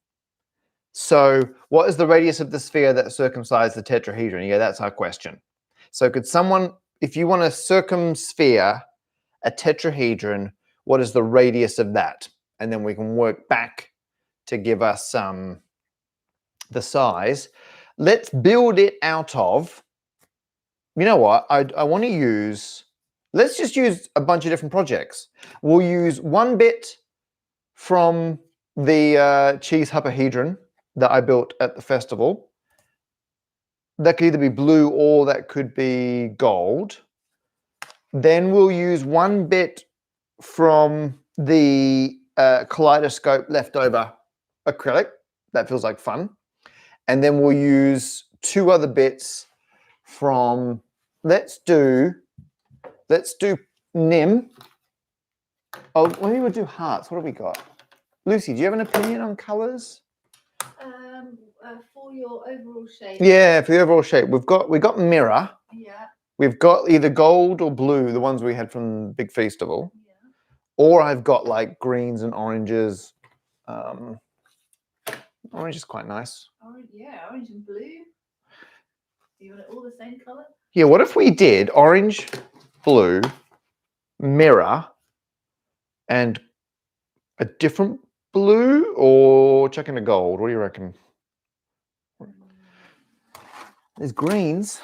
So what is the radius of the sphere that circumcised the tetrahedron? Yeah, that's our question. So could someone, if you want to circumsphere a tetrahedron, what is the radius of that? And then we can work back to give us the size. Let's build it out of, you know what, I want to use, let's just use a bunch of different projects. We'll use one bit from the cheese hyperhedron that I built at the festival. That could either be blue or that could be gold. Then we'll use one bit from the kaleidoscope leftover acrylic. That feels like fun. And then we'll use 2 other bits from, let's do Nim. Oh, maybe we'll do hearts. What have we got? Lucy, do you have an opinion on colors? for your overall shape. Yeah, for the overall shape. We've got mirror. Yeah. We've got either gold or blue, the ones we had from Big Festival. Yeah. Or I've got like greens and oranges. Orange is quite nice. Orange, yeah, orange and blue. Do you want it all the same color? Yeah, what if we did orange, blue, mirror, and a different blue, or chuck in a gold? What do you reckon? There's greens.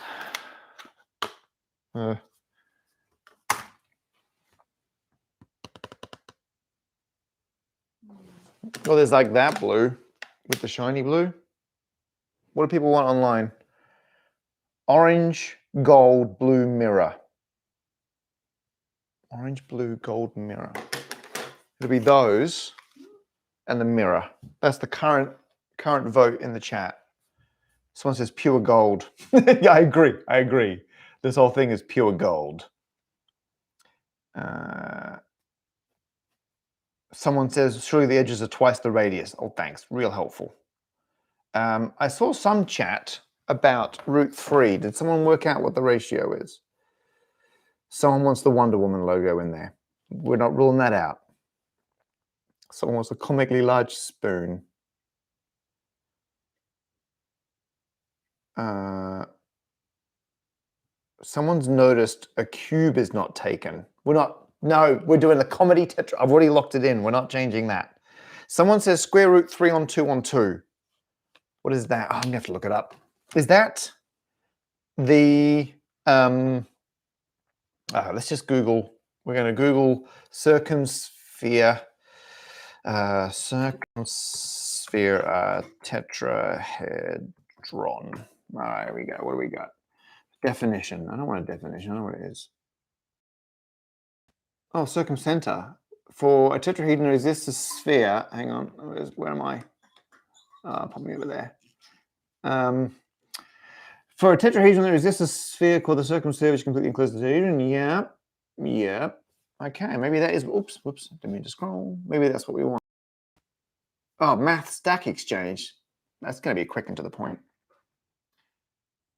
Well, there's like that blue with the shiny blue. What do people want online? Orange, gold, blue mirror. Orange, blue, gold mirror. It'll be those and the mirror. That's the current vote in the chat. Someone says pure gold. Yeah, I agree. This whole thing is pure gold. Someone says, surely the edges are twice the radius. Oh, thanks. Real helpful. I saw some chat about root 3. Did someone work out what the ratio is? Someone wants the Wonder Woman logo in there. We're not ruling that out. Someone wants a comically large spoon. Someone's noticed a cube is not taken. No, we're doing the comedy tetra. I've already locked it in. We're not changing that. Someone says square root 3 on 2 on 2. What is that? Oh, I'm going to have to look it up. Is that the... let's just Google. We're going to Google circumsphere. Circumsphere tetrahedron. All right, here we go. What do we got? Definition. I don't want a definition. I know what it is. Oh, circumcenter. For a tetrahedron exists a sphere. Hang on. Where am I? Pop me over there. For a tetrahedron, there exists a sphere called the circumsphere, which completely encloses the tetrahedron. Yep. Okay, maybe that is. Oops. Didn't mean to scroll. Maybe that's what we want. Oh, math stack exchange. That's going to be quick and to the point.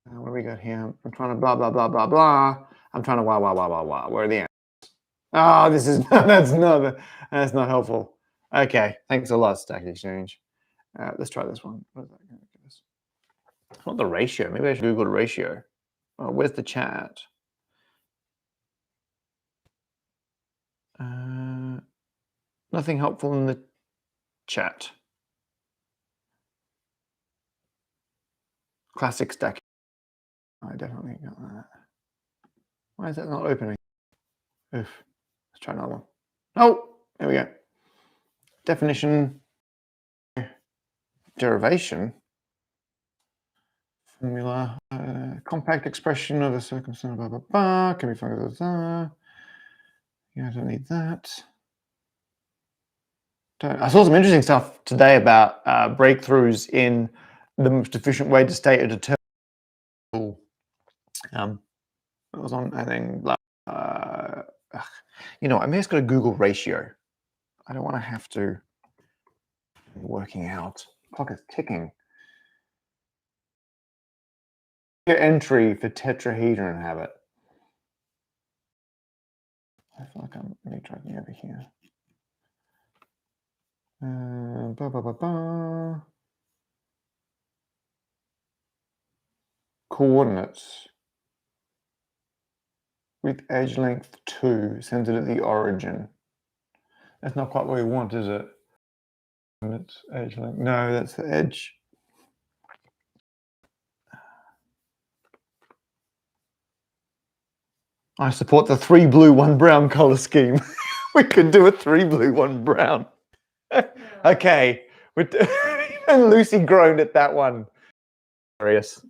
What do we got here? I'm trying to blah, blah, blah, blah, blah. I'm trying to wah, wah, wah, wah, wah. Where are the answers? Oh, this is, that's not helpful. Okay, thanks a lot, Stack Exchange. Let's try this one. What is that going to give us? Not the ratio. Maybe I should Google the ratio. Oh, where's the chat? Nothing helpful in the chat. Classic stack. I definitely got that. Why is that not opening? Oof. Let's try another one. Oh, there we go. Definition. Derivation. Formula. Compact expression of a circumstance. Blah, blah, blah. Can be found. Yeah, I don't need that. I saw some interesting stuff today about breakthroughs in the most efficient way to state a determinable. It was on, I think, you know, I'm just going to Google ratio. I don't want to have to be working out. Clock is ticking. Entry for tetrahedron habit. I feel like I'm really dragging over here. Coordinates with edge length 2 centered at the origin. That's not quite what we want, is it? It's edge length. No, that's the edge. I support the 3 blue, 1 brown color scheme. We could do a 3 blue, 1 brown. Okay. And Lucy groaned at that one. Hilarious.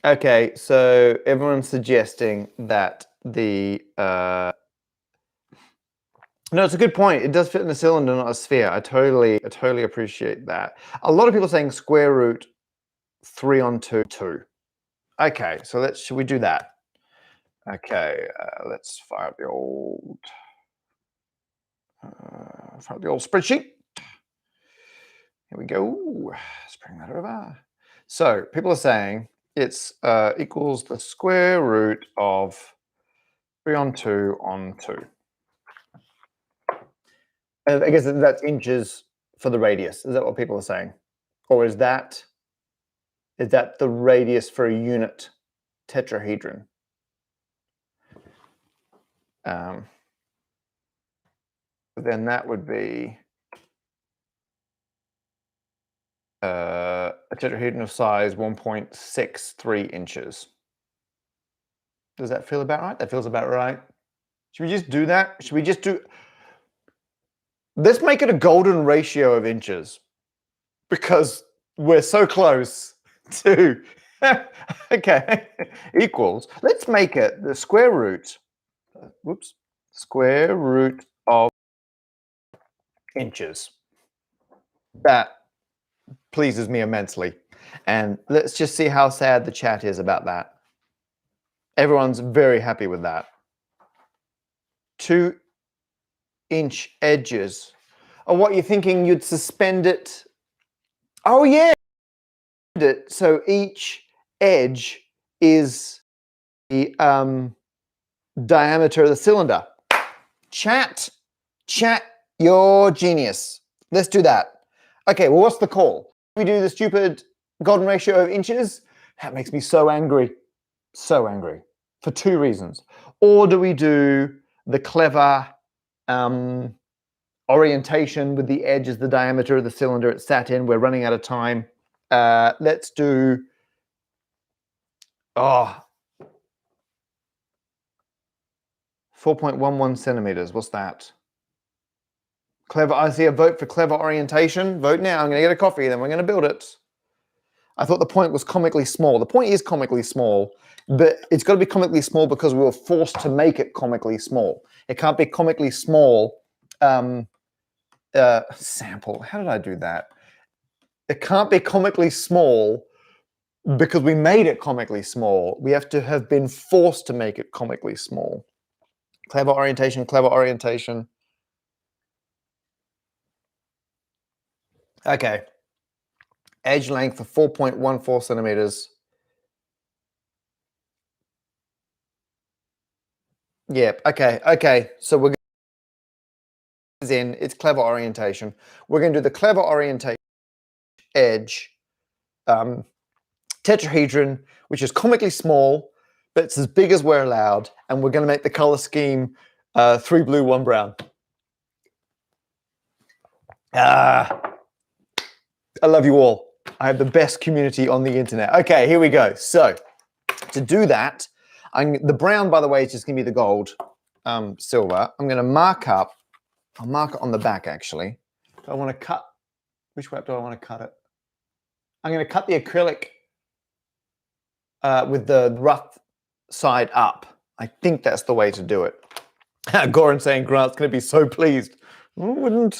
Okay, so everyone's suggesting that the no, it's a good point. It does fit in a cylinder, not a sphere. I totally appreciate that. A lot of people saying square root 3 on 2, 2. Okay, so should we do that? Okay, let's fire up the old spreadsheet. Here we go. Let's bring that over. So people are saying it's equals the square root of 3 on 2 on 2. I guess that's inches for the radius. Is that what people are saying? Or is that the radius for a unit tetrahedron? Then that would be a tetrahedron of size 1.63 inches. Does that feel about right? That feels about right. Should we just do that? Should we just do... Let's make it a golden ratio of inches because we're so close to... Okay, equals. Let's make it the square root, whoops, square root of inches. That pleases me immensely. And let's just see how sad the chat is about that. Everyone's very happy with that. 2-inch edges. Oh, what, you're thinking you'd suspend it? Oh, yeah. So each edge is the diameter of the cylinder. Chat, you're genius. Let's do that. Okay, well, what's the call? We do the stupid golden ratio of inches? That makes me so angry. So angry. For 2 reasons. Or do we do the clever orientation with the edge as the diameter of the cylinder it's sat in? We're running out of time. Let's do... 4.11 centimeters. What's that? Clever. I see a vote for clever orientation. Vote now. I'm going to get a coffee, then we're going to build it. I thought the point was comically small. The point is comically small, but it's got to be comically small because we were forced to make it comically small. It can't be comically small. Sample. How did I do that? It can't be comically small because we made it comically small. We have to have been forced to make it comically small. Clever orientation, clever orientation. Okay. Edge length of 4.14 centimeters. Yep. Okay. So we're it's clever orientation. We're going to do the clever orientation edge tetrahedron, which is comically small, but it's as big as we're allowed. And we're going to make the color scheme 3 blue, 1 brown. I love you all. I have the best community on the internet. Okay, here we go. So to do that, the brown, by the way, is just going to be the gold, silver. I'm going to mark up. I'll mark it on the back, actually. Do I want to cut? Which way do I want to cut it? I'm going to cut the acrylic with the rough side up. I think that's the way to do it. Goran saying Grant's going to be so pleased. Wouldn't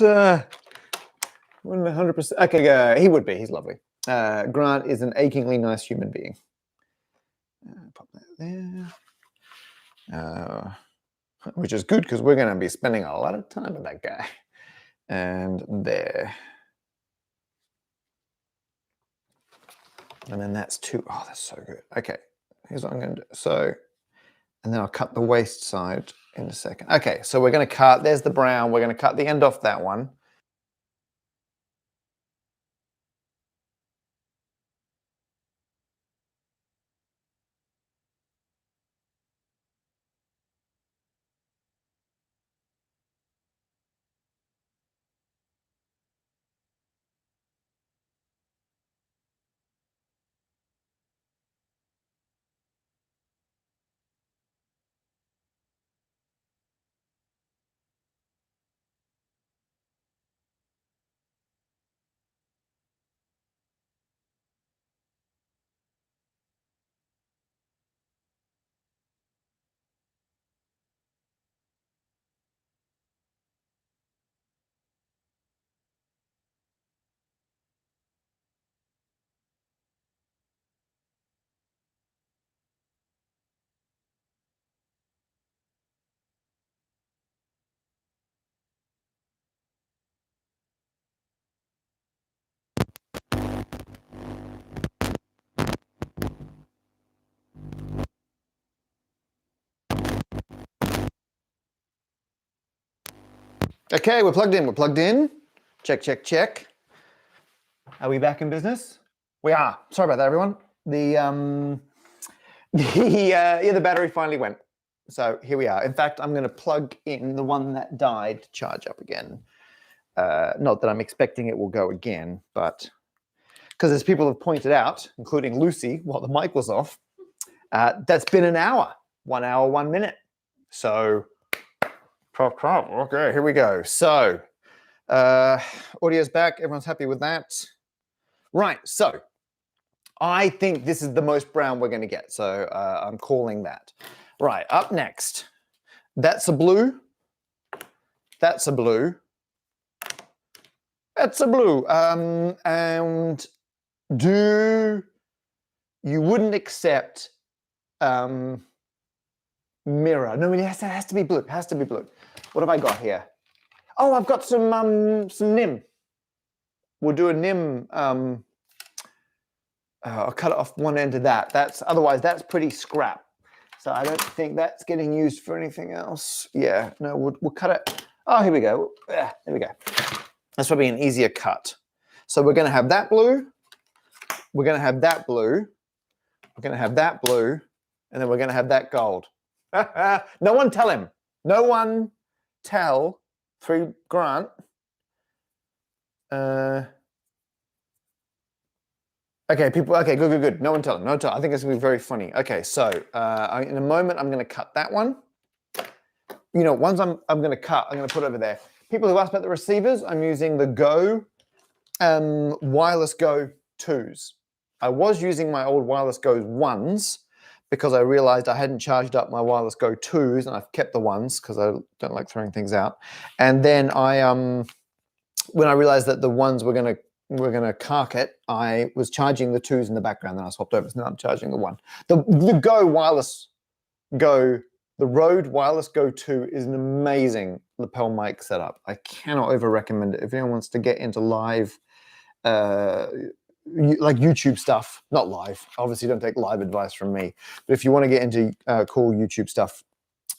100%. Okay, he would be. He's lovely. Grant is an achingly nice human being. Pop that there. Which is good because we're going to be spending a lot of time with that guy. And there. And then that's 2. Oh, that's so good. Okay, here's what I'm going to do. So, and then I'll cut the waist side in a second. Okay, so we're going to cut, there's the brown. We're going to cut the end off that one. Okay, we're plugged in. We're plugged in. Check, check, check. Are we back in business? We are. Sorry about that, everyone. The battery finally went. So here we are. In fact, I'm going to plug in the one that died to charge up again. Not that I'm expecting it will go again, but because as people have pointed out, including Lucy, while the mic was off, that's been an hour. 1 hour, 1 minute. So, okay, here we go. So, audio's back. Everyone's happy with that. Right, so I think this is the most brown we're going to get. So I'm calling that. Right, up next. That's a blue. That's a blue. That's a blue. And you wouldn't accept mirror. No, it has to be blue. It has to be blue. What have I got here? Oh, I've got some NIM. We'll do a NIM. I'll cut off one end of that. Otherwise that's pretty scrap. So I don't think that's getting used for anything else. Yeah, no, we'll cut it. Oh, here we go. There we go. That's probably an easier cut. So we're going to have that blue. We're going to have that blue. We're going to have that blue. And then we're going to have that gold. No one tell him. No one tell Grant. Okay, people. Okay, good. No one tell him. No one tell him. I think it's going to be very funny. Okay, so in a moment, I'm going to cut that one. You know, once I'm going to cut, I'm going to put over there. People who asked about the receivers, I'm using the Go Wireless Go 2s. I was using my old Wireless Go 1s because I realized I hadn't charged up my Wireless Go 2s, and I've kept the 1s because I don't like throwing things out. And then when I realized that the 1s were going to cark it, I was charging the 2s in the background, then I swapped over. So now I'm charging the 1. The Go Wireless Go, the Rode Wireless Go 2 is an amazing lapel mic setup. I cannot over recommend it. If anyone wants to get into live, like YouTube stuff, not live, obviously don't take live advice from me, but if you want to get into cool YouTube stuff,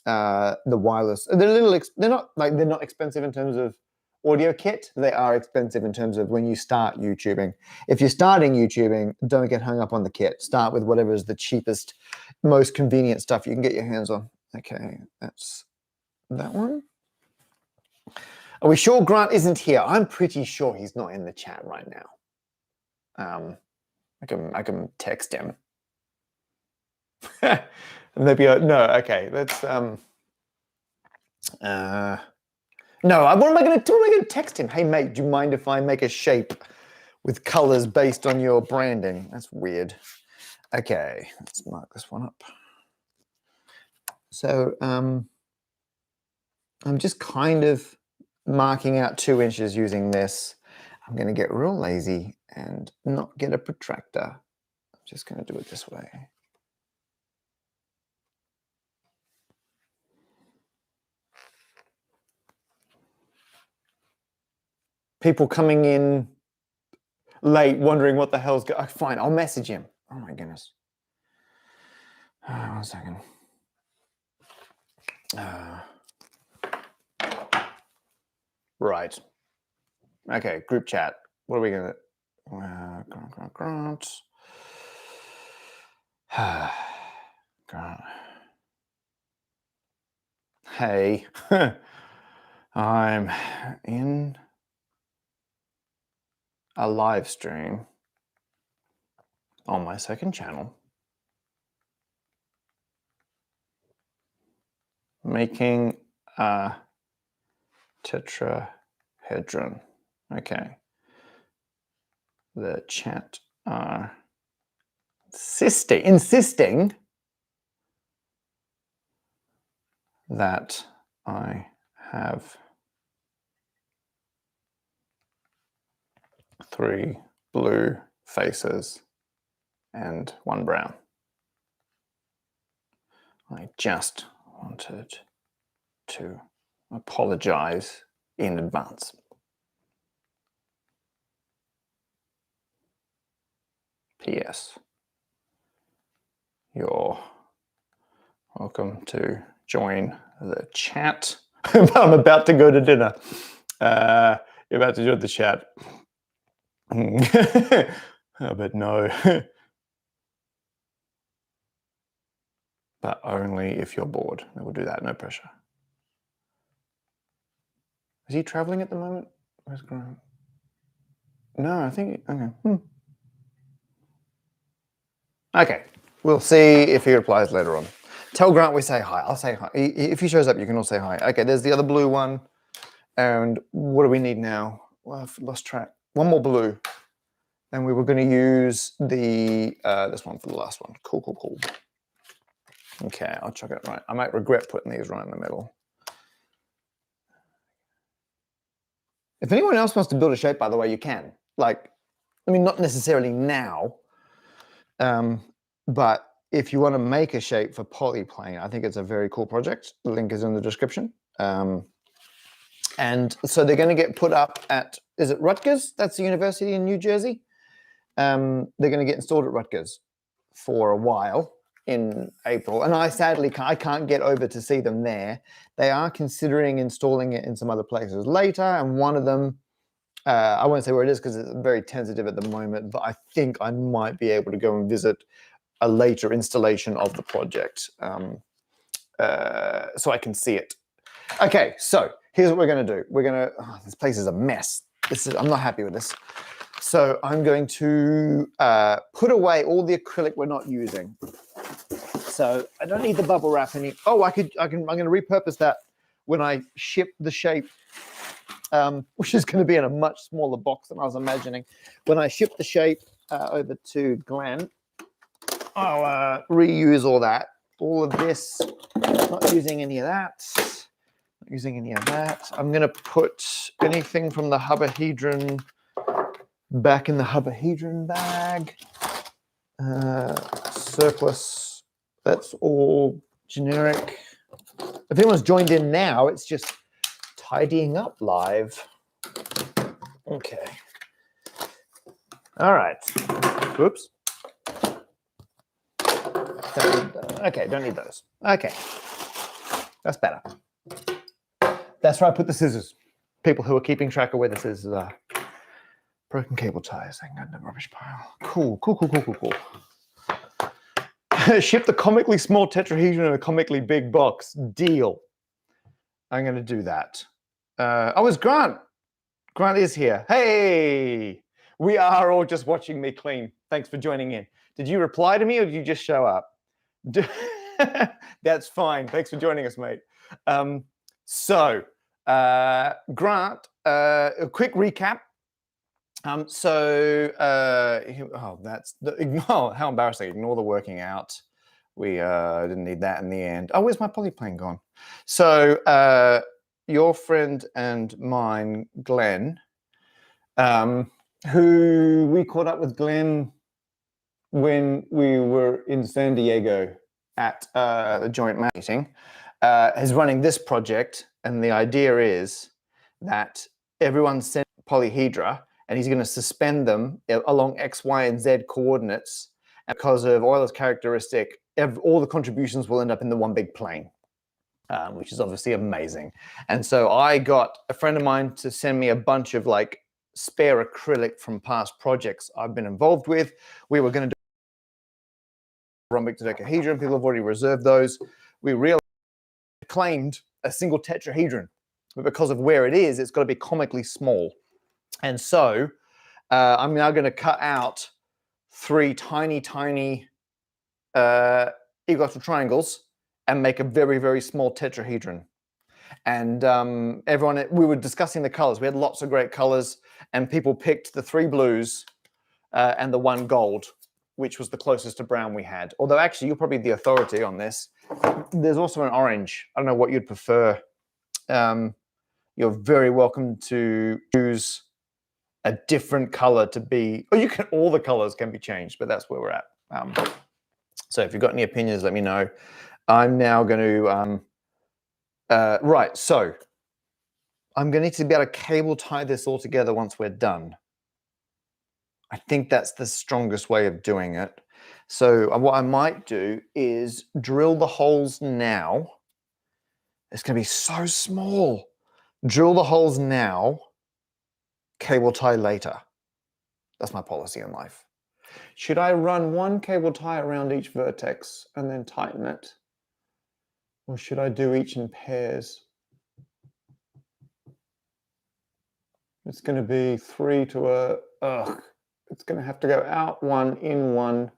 the wireless, they're not expensive in terms of audio kit. They are expensive in terms of when you start YouTubing. If you're starting YouTubing, don't get hung up on the kit. Start with whatever is the cheapest, most convenient stuff you can get your hands on. Okay, that's that one. Are we sure Grant isn't here? I'm pretty sure he's not in the chat right now. I can text him. Maybe no. Okay, let's no. What am I going to text him? Hey mate, do you mind if I make a shape with colors based on your branding? That's weird. Okay, let's mark this one up. So I'm just kind of marking out 2 inches using this. I'm going to get real lazy and not get a protractor. I'm just going to do it this way. People coming in late wondering what the hell's going on. Fine, I'll message him. Oh my goodness. 1 second. Right. Okay, group chat. What are we going to... Grant. Hey, I'm in a live stream on my second channel making a tetrahedron. Okay. The chat are insisting that I have 3 blue faces and 1 brown. I just wanted to apologize in advance. P.S. You're welcome to join the chat but I'm about to go to dinner. You're about to join the chat. But no. But only if you're bored. We'll do that, no pressure. Is he traveling at the moment? Where's Grant? No, I think, okay. Okay, we'll see if he replies later on. Tell Grant we say hi. I'll say hi. If he shows up, you can all say hi. Okay, there's the other blue one. And what do we need now? Well, I've lost track. One more blue. And we were going to use the this one for the last one. Cool, cool, cool. Okay, I'll chuck it right. I might regret putting these right in the middle. If anyone else wants to build a shape, by the way, you can. Like, I mean, not necessarily now, but if you want to make a shape for Polyplane, I think it's a very cool project. The link is in the description. And so they're going to get put up at, is it Rutgers? That's the university in New Jersey. They're going to get installed at Rutgers for a while in April. And I sadly can't get over to see them there. They are considering installing it in some other places later. And one of them, I won't say where it is because it's very tentative at the moment, but I think I might be able to go and visit a later installation of the project so I can see it. Okay, so here's what we're going to do. We're going to, this place is a mess. I'm not happy with this. So I'm going to put away all the acrylic we're not using. So I don't need the bubble wrap any. Oh, I'm going to repurpose that when I ship the shape, which is going to be in a much smaller box than I was imagining. When I ship the shape over to Glen, I'll reuse all that. All of this, not using any of that. Not using any of that. I'm going to put anything from the hubahedron back in the hubahedron bag. Surplus, that's all generic. If anyone's joined in now, it's just tidying up live. Okay. All right. Whoops. Okay, don't need those. Okay. That's better. That's where I put the scissors. People who are keeping track of where the scissors are. Broken cable ties. Hang on, the rubbish pile. Cool, cool, cool, cool, cool, cool. Ship the comically small tetrahedron in a comically big box. Deal. I'm going to do that. Oh, it's Grant. Grant is here. Hey! We are all just watching me clean. Thanks for joining in. Did you reply to me or did you just show up? That's fine. Thanks for joining us, mate. Grant, a quick recap. How embarrassing. Ignore the working out. We didn't need that in the end. Oh, where's my polyplane gone? So your friend and mine, Glen, who we caught up with Glen when we were in San Diego at the joint meeting, is running this project. And the idea is that everyone sent polyhedra and he's going to suspend them along X, Y, and Z coordinates. And because of Euler's characteristic, all the contributions will end up in the one big plane, which is obviously amazing. And so I got a friend of mine to send me a bunch of like spare acrylic from past projects I've been involved with. We were going to do rhombic dodecahedron. People have already reserved those. We realized claimed a single tetrahedron, but because of where it is, it's got to be comically small. And so I'm now going to cut out 3 tiny equilateral triangles and make a very, very small tetrahedron. And we were discussing the colors. We had lots of great colors, and people picked the 3 blues and the 1 gold, which was the closest to brown we had. Although actually, you're probably the authority on this. There's also an orange. I don't know what you'd prefer. You're very welcome to choose a different color to be, or you can, all the colors can be changed, but that's where we're at. So if you've got any opinions, let me know. I'm now going to, right, so I'm going to need to be able to cable tie this all together once we're done. I think that's the strongest way of doing it. So what I might do is drill the holes now It's going to be so small. Drill the holes now, cable tie later. That's my policy in life. Should I run one cable tie around each vertex and then tighten it? Or should I do each in pairs? It's going to be 3 to a, it's going to have to go out one, in one.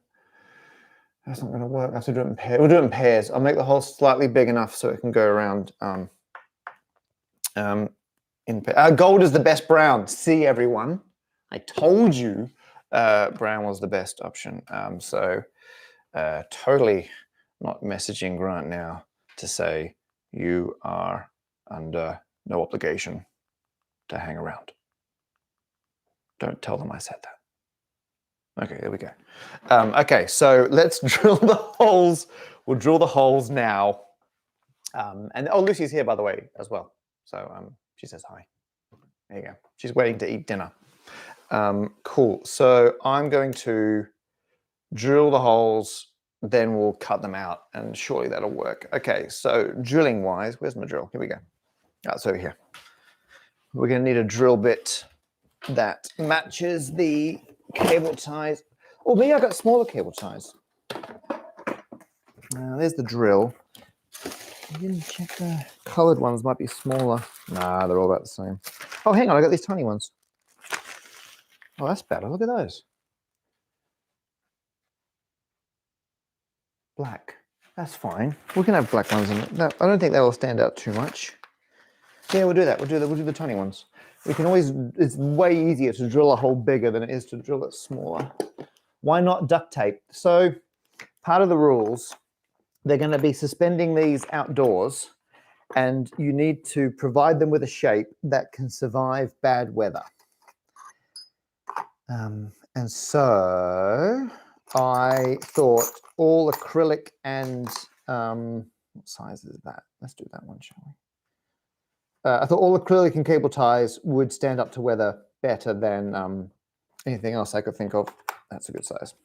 That's not going to work. I have to do it in pairs. We'll do it in pairs. I'll make the hole slightly big enough so it can go around. Gold is the best brown. See, everyone, I told you brown was the best option. Totally not messaging Grant now to say you are under no obligation to hang around. Don't tell them I said that. Okay, there we go. Okay, so let's drill the holes. We'll drill the holes now. Lucy's here, by the way, as well. So she says hi. There you go. She's waiting to eat dinner. Cool. So I'm going to drill the holes, then we'll cut them out, and surely that'll work. Okay, so drilling wise, where's my drill? Here we go. It's over here. We're going to need a drill bit that matches the cable ties. Oh, maybe I got smaller cable ties. There's the drill. I didn't check the colored ones, might be smaller. Nah, they're all about the same. Oh, hang on, I got these tiny ones. Oh, that's better. Look at those. Black. That's fine. We can have black ones in it. No, I don't think that will stand out too much. Yeah, we'll do that. We'll do the tiny ones. We can always, it's way easier to drill a hole bigger than it is to drill it smaller. Why not duct tape? So part of the rules, they're going to be suspending these outdoors, and you need to provide them with a shape that can survive bad weather. And so I thought all acrylic and, what size is that? Let's do that one, shall we? I thought all acrylic and cable ties would stand up to weather better than anything else I could think of. That's a good size.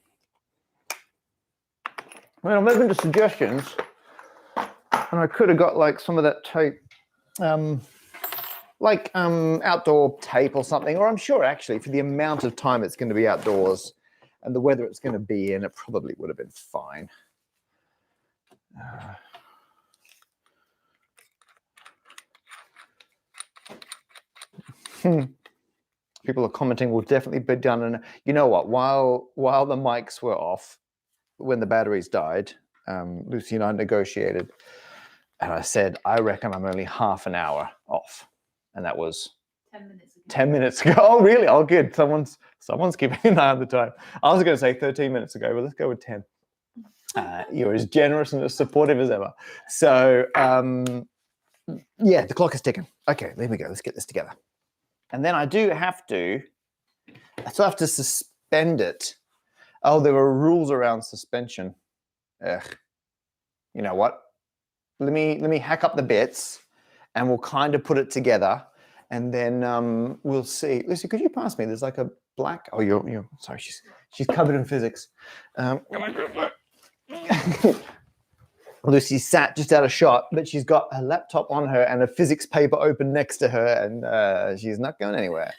Well, I'm open to suggestions, and I could have got like some of that tape, outdoor tape or something, or I'm sure actually for the amount of time it's going to be outdoors and the weather it's going to be in, it probably would have been fine. People are commenting will definitely be done. And you know what? While the mics were off, when the batteries died, Lucy and I negotiated, and I said, I reckon I'm only half an hour off, and that was 10 minutes ago. 10 minutes ago. Oh, really? Oh, good. Someone's keeping an eye on the time. I was going to say 13 minutes ago, but let's go with 10. You're as generous and as supportive as ever. So, yeah, the clock is ticking. Okay, there we go. Let's get this together. And then I still have to suspend it. Oh, there are rules around suspension. Ugh. You know what? Let me hack up the bits, and we'll kind of put it together, and then we'll see. Lucy, could you pass me? There's like a black. Oh, you're sorry. She's covered in physics. Lucy sat just out of shot, but she's got her laptop on her and a physics paper open next to her, and she's not going anywhere.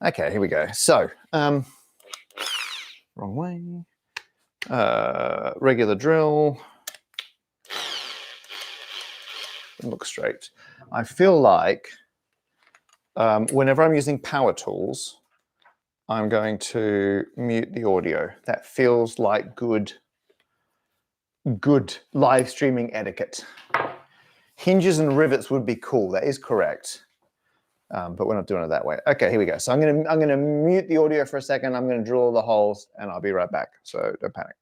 Okay, here we go. So, wrong way. Regular drill. Look straight. I feel like whenever I'm using power tools, I'm going to mute the audio. That feels like good live streaming etiquette. Hinges and rivets would be cool. That is correct. But we're not doing it that way. Okay, here we go. So I'm gonna mute the audio for a second. I'm gonna drill all the holes, and I'll be right back. So don't panic.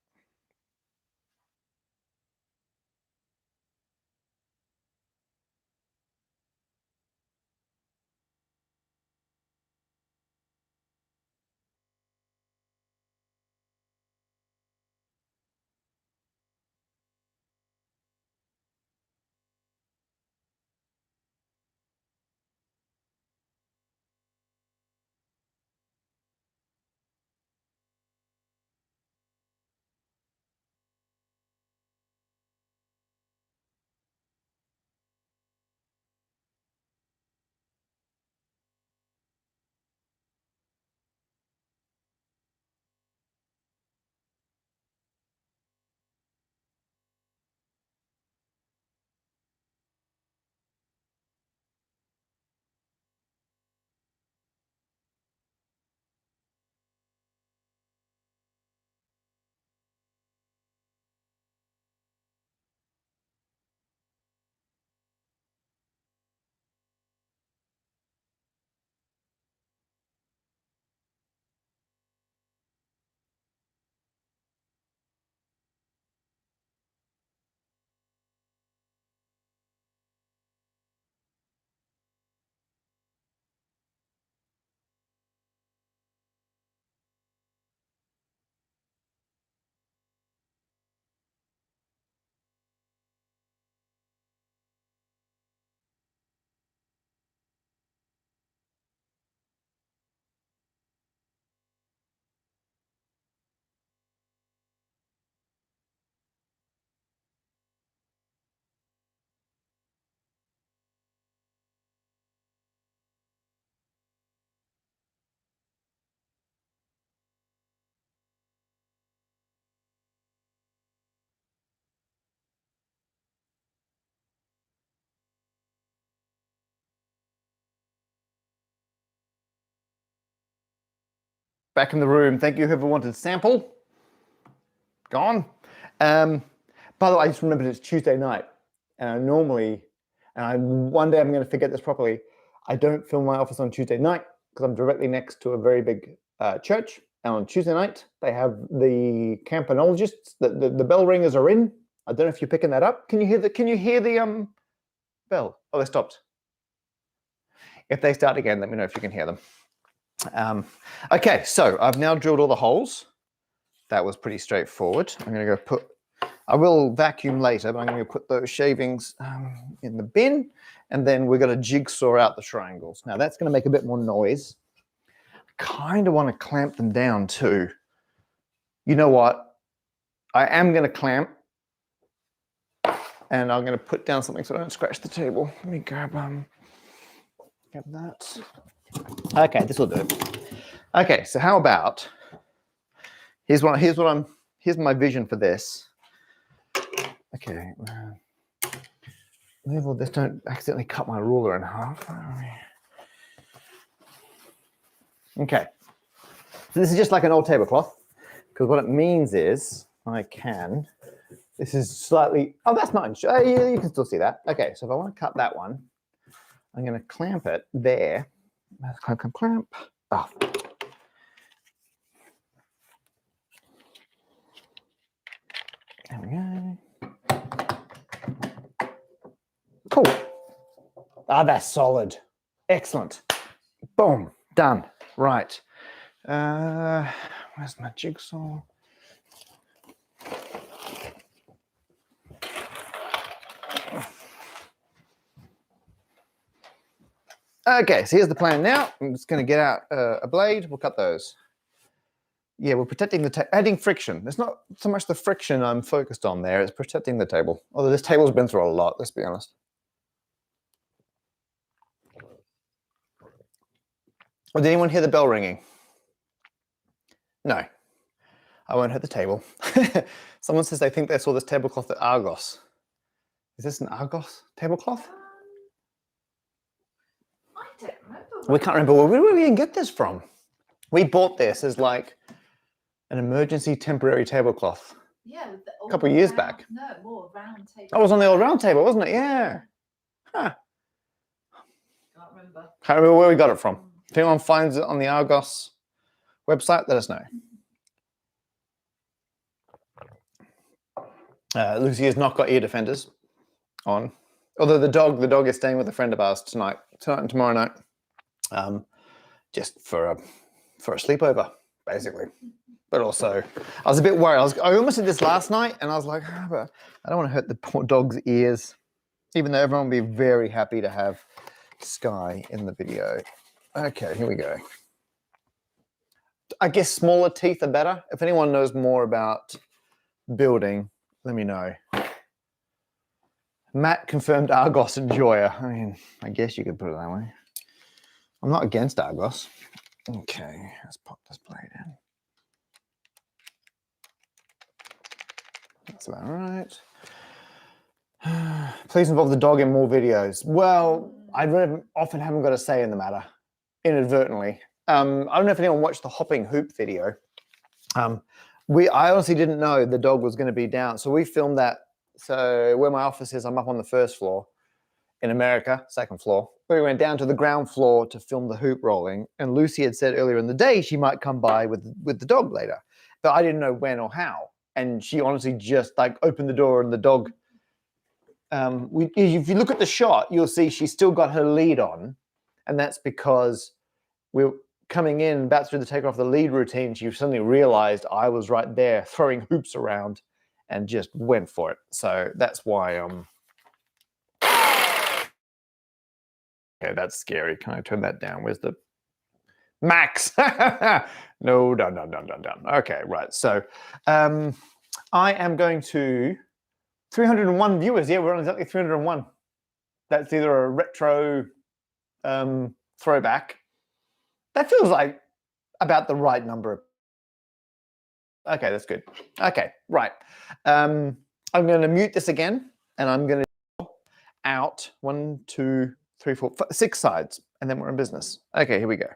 back in the room. Thank you, whoever wanted a sample. Gone. By the way, I just remembered it's Tuesday night. And one day I'm going to forget this properly. I don't film my office on Tuesday night because I'm directly next to a very big church. And on Tuesday night, they have the campanologists. The bell ringers are in. I don't know if you're picking that up. Can you hear the bell? Oh, they stopped. If they start again, let me know if you can hear them. Okay, so I've now drilled all the holes. That was pretty straightforward. I'm going to go I will vacuum later, but I'm going to put those shavings in the bin, and then we're going to jigsaw out the triangles. Now that's going to make a bit more noise. I kind of want to clamp them down too. You know what? I am going to clamp, and I'm going to put down something so I don't scratch the table. Let me grab that. Okay, this will do. Okay, so how about here's my vision for this. Okay, move all this. Don't accidentally cut my ruler in half. Okay, so this is just like an old tablecloth, because what it means is this is slightly, oh, that's not, you can still see that. Okay, so if I want to cut that one, I'm going to clamp it there. Clamp. Oh. There we go. Cool. Ah, that's solid. Excellent. Boom. Done. Right. Where's my jigsaw? Okay, so here's the plan now. I'm just going to get out a blade. We'll cut those. Yeah, we're protecting adding friction. It's not so much the friction I'm focused on there, it's protecting the table. Although this table's been through a lot, let's be honest. Oh, did anyone hear the bell ringing? No. I won't hurt the table. Someone says they think they saw this tablecloth at Argos. Is this an Argos tablecloth? I don't remember. We can't remember. Where did we even get this from? We bought this as like an emergency temporary tablecloth. Yeah, a couple of years back. No, more round table. Oh, it was on the old round table, wasn't it? Yeah. Huh. Can't remember. Can't remember where we got it from. If anyone finds it on the Argos website, let us know. Lucy has not got ear defenders on. Although the dog is staying with a friend of ours tonight and tomorrow night, just for a sleepover, basically. But also, I was a bit worried. I almost did this last night, and I was like, oh, but I don't want to hurt the poor dog's ears, even though everyone will be very happy to have Sky in the video. Okay, here we go. I guess smaller teeth are better. If anyone knows more about building, let me know. Matt confirmed Argos enjoyer. I mean, I guess you could put it that way. I'm not against Argos. Okay, let's pop this blade in. That's about right. Please involve the dog in more videos. Well, I often haven't got a say in the matter, inadvertently. I don't know if anyone watched the hopping hoop video. I honestly didn't know the dog was going to be down. So we filmed that. So where my office is, I'm up on the first floor. In America, second floor. We went down to the ground floor to film the hoop rolling. And Lucy had said earlier in the day she might come by with the dog later. But I didn't know when or how. And she honestly just like opened the door and the dog, if you look at the shot, you'll see she's still got her lead on. And that's because we're coming in, about to take off the lead routine. She suddenly realized I was right there throwing hoops around and just went for it. So that's why, okay, that's scary. Can I turn that down? Where's the max? No, done. Okay, right. So I am going to 301 viewers. Yeah, we're on exactly 301. That's either a retro throwback. That feels like about the right number. Okay, that's good. Okay, right. I'm going to mute this again, and I'm going to out 1, 2, 3, 4, 5, 6 sides, and then we're in business. Okay, here we go.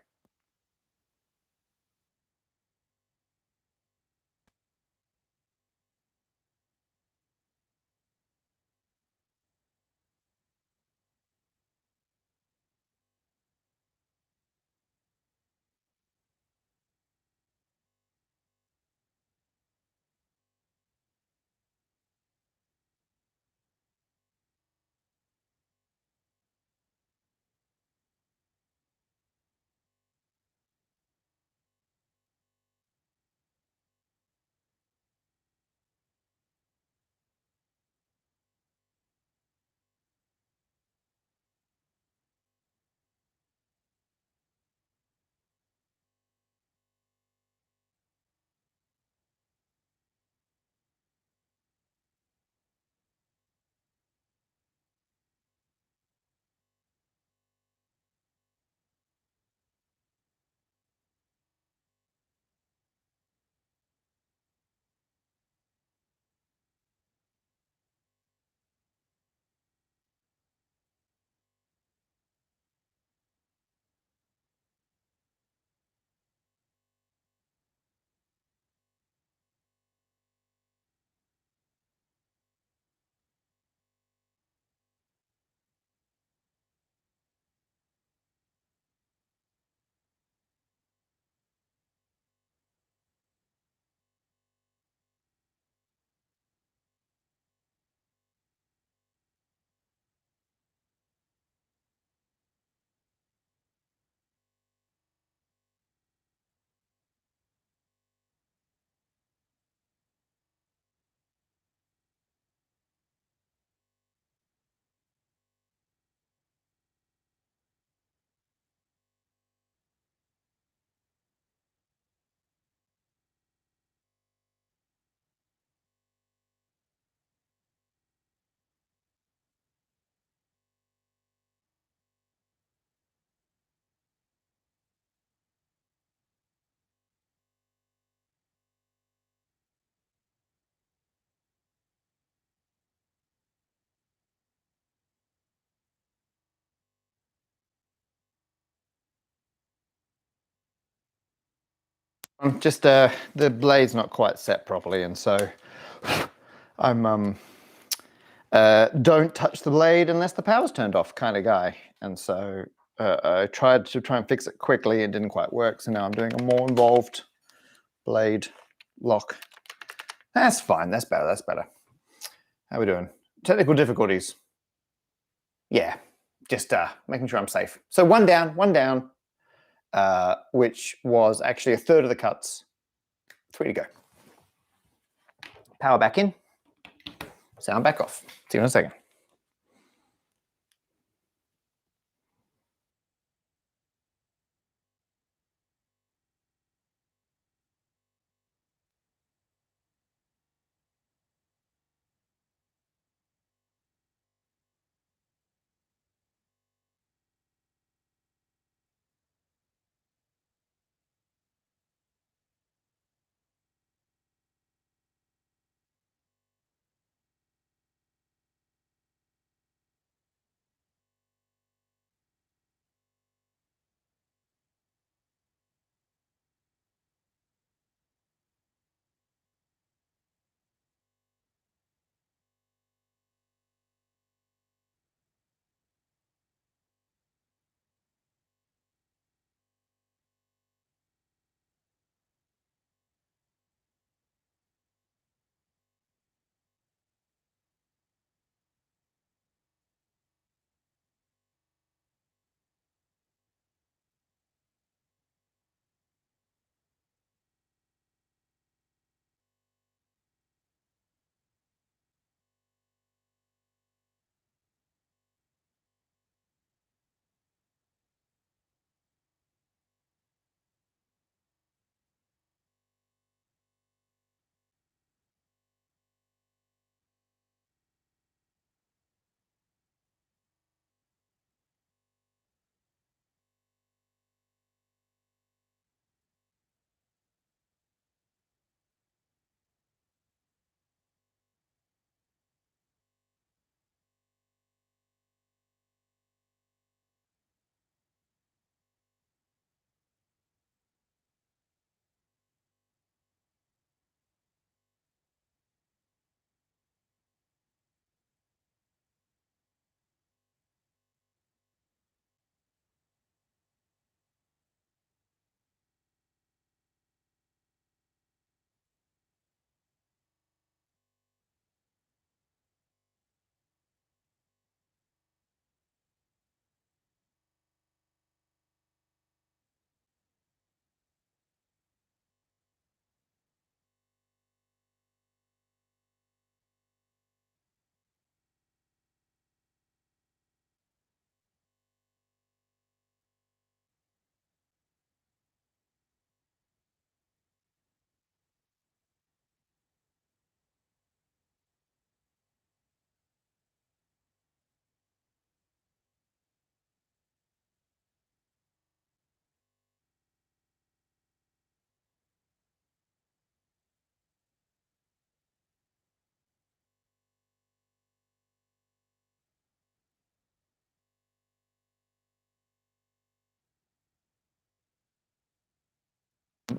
Just the blade's not quite set properly, and so I'm don't touch the blade unless the power's turned off kind of guy. And so I tried to try and fix it quickly. It didn't quite work, so now I'm doing a more involved blade lock. That's fine. That's better. That's better. How are we doing? Technical difficulties. Yeah, just making sure I'm safe. So one down, which was actually a third of the cuts. 3 to go. Power back in. Sound back off. See you in a second.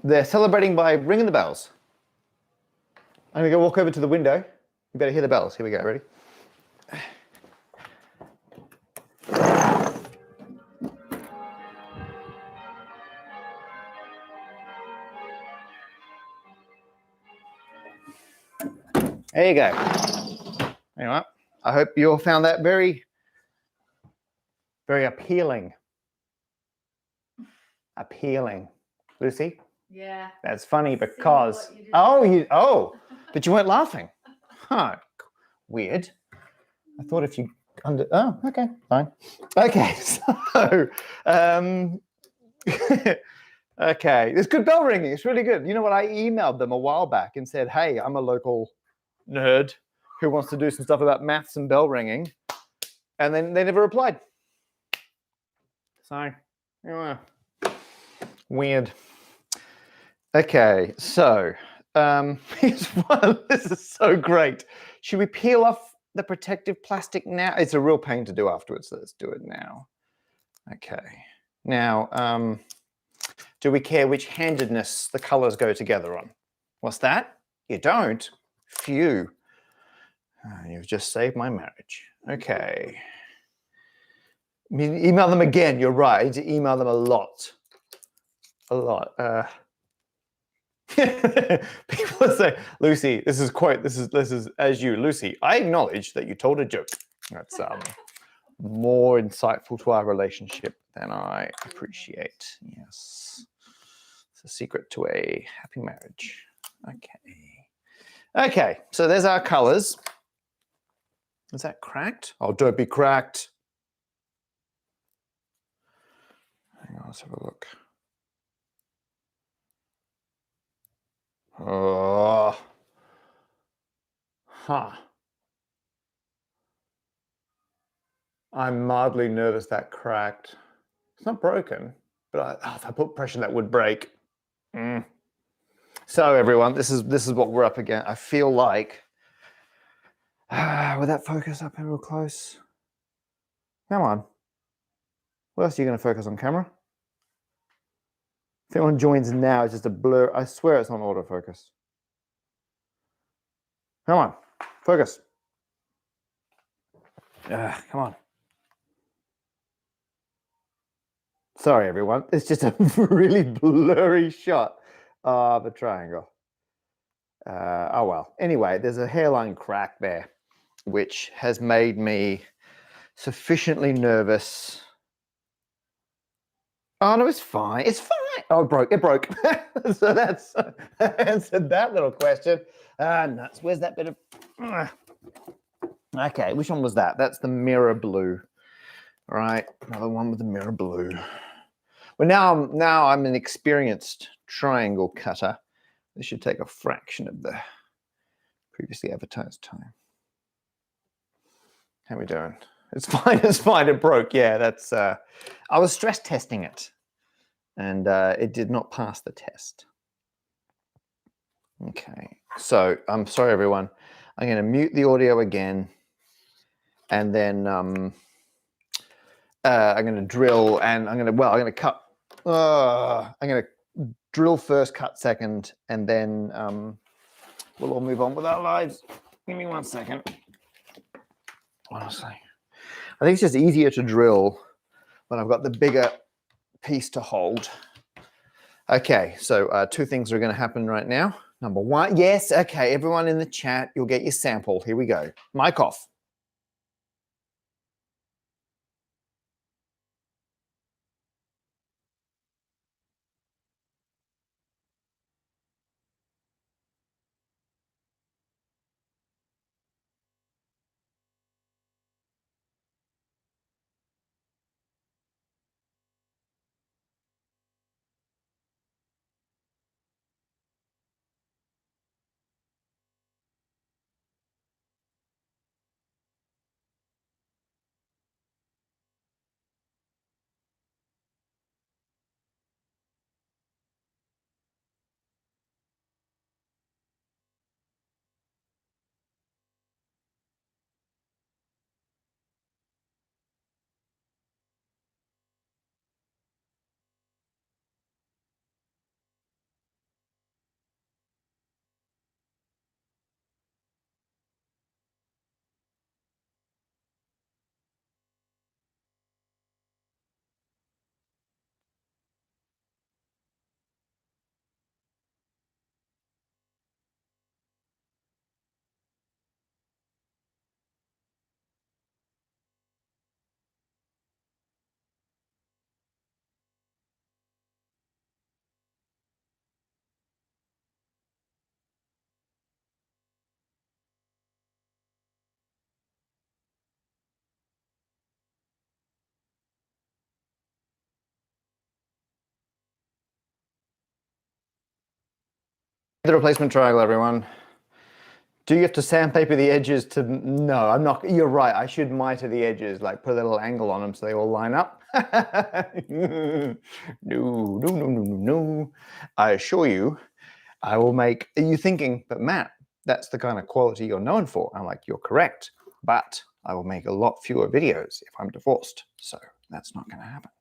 They're celebrating by ringing the bells. I'm gonna go walk over to the window. You better hear the bells. Here we go. Ready? There you go. Anyway, I hope you all found that very, very appealing. Appealing. Lucy? Yeah. That's funny because but you weren't laughing. Huh. Weird. I thought if you okay, fine. Okay, so okay, it's good bell ringing. It's really good. You know what? I emailed them a while back and said, "Hey, I'm a local nerd who wants to do some stuff about maths and bell ringing," and then they never replied. So, weird. Okay, so here's one. This is so great. Should we peel off the protective plastic now? It's a real pain to do afterwards. So let's do it now. Okay. Now, Do we care which handedness the colors go together on? What's that? You don't? Phew. You've just saved my marriage. Okay. Email them again. You're right. I need to email them a lot. A lot. People say, Lucy, this is as you, Lucy. I acknowledge that you told a joke. That's more insightful to our relationship than I appreciate. Yes, it's a secret to a happy marriage. Okay. So there's our colors. Is that cracked? Oh, don't be cracked. Hang on, let's have a look. Oh. Huh. I'm mildly nervous that cracked. It's not broken, but if I put pressure, that would break. So everyone, this is what we're up against. I feel like, would that focus up here real close? Come on. What else are you going to focus on, camera? If anyone joins now, it's just a blur. I swear it's on autofocus. Come on, focus. Come on. Sorry, everyone. It's just a really blurry shot of a triangle. Oh well. Anyway, there's a hairline crack there, which has made me sufficiently nervous. Oh no, it's fine. It's fine. Oh, it broke. It broke. So that's answered that little question. Nuts. Where's that bit of? Okay, which one was that? That's the mirror blue. All right, another one with the mirror blue. Well, now I'm an experienced triangle cutter. This should take a fraction of the previously advertised time. How are we doing? It's fine. It's fine. It broke. Yeah, that's. I was stress testing it, and it did not pass the test. Okay, so I'm sorry, everyone. I'm going to mute the audio again, and then I'm going to drill, and I'm going to cut. I'm going to drill first, cut second, and then we'll all move on with our lives. Give me 1 second. Honestly, I think it's just easier to drill when I've got the bigger piece to hold. Okay, so 2 things are going to happen right now. Number 1, yes, okay, everyone in the chat, you'll get your sample. Here we go. Mic off. The replacement triangle, everyone. Do you have to sandpaper the edges to? No, I'm not. You're right. I should miter the edges, like put a little angle on them so they all line up. No. I assure you, I will make. Are you thinking, but Matt, that's the kind of quality you're known for? I'm like, you're correct, but I will make a lot fewer videos if I'm divorced, so that's not going to happen.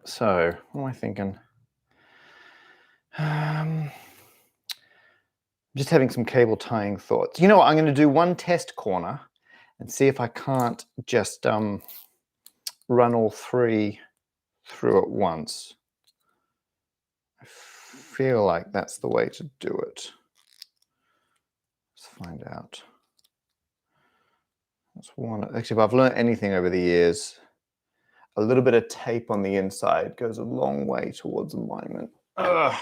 So what am I thinking? Just having some cable tying thoughts. You know what? I'm going to do one test corner and see if I can't just run all three through at once. I feel like that's the way to do it. Let's find out. That's one. Actually, if I've learned anything over the years, a little bit of tape on the inside goes a long way towards alignment. Ugh.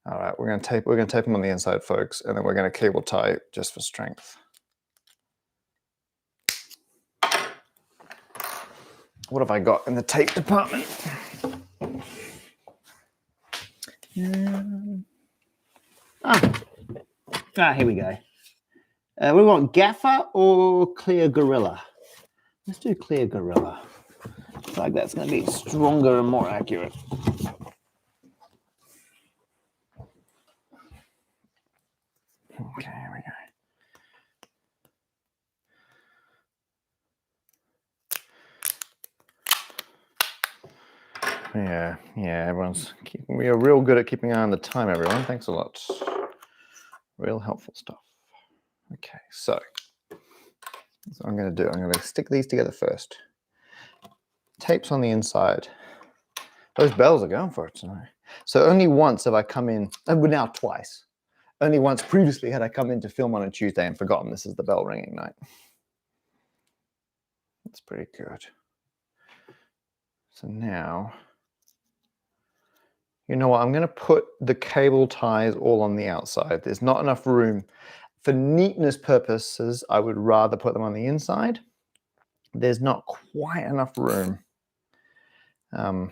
All right, we're gonna tape them on the inside, folks, and then we're gonna cable tie just for strength. What have I got in the tape department? Here we go. We want Gaffer or Clear Gorilla? Let's do Clear Gorilla. I feel like that's going to be stronger and more accurate. Okay, here we go. Yeah, we are real good at keeping an eye on the time, everyone. Thanks a lot. Real helpful stuff. Okay, so what I'm going to stick these together first. Tapes on the inside. Those bells are going for it tonight. So only once have I come in, and now twice. Only once previously had I come in to film on a Tuesday and forgotten this is the bell ringing night. That's pretty good. So now, you know what? I'm going to put the cable ties all on the outside. There's not enough room. For neatness purposes, I would rather put them on the inside. There's not quite enough room on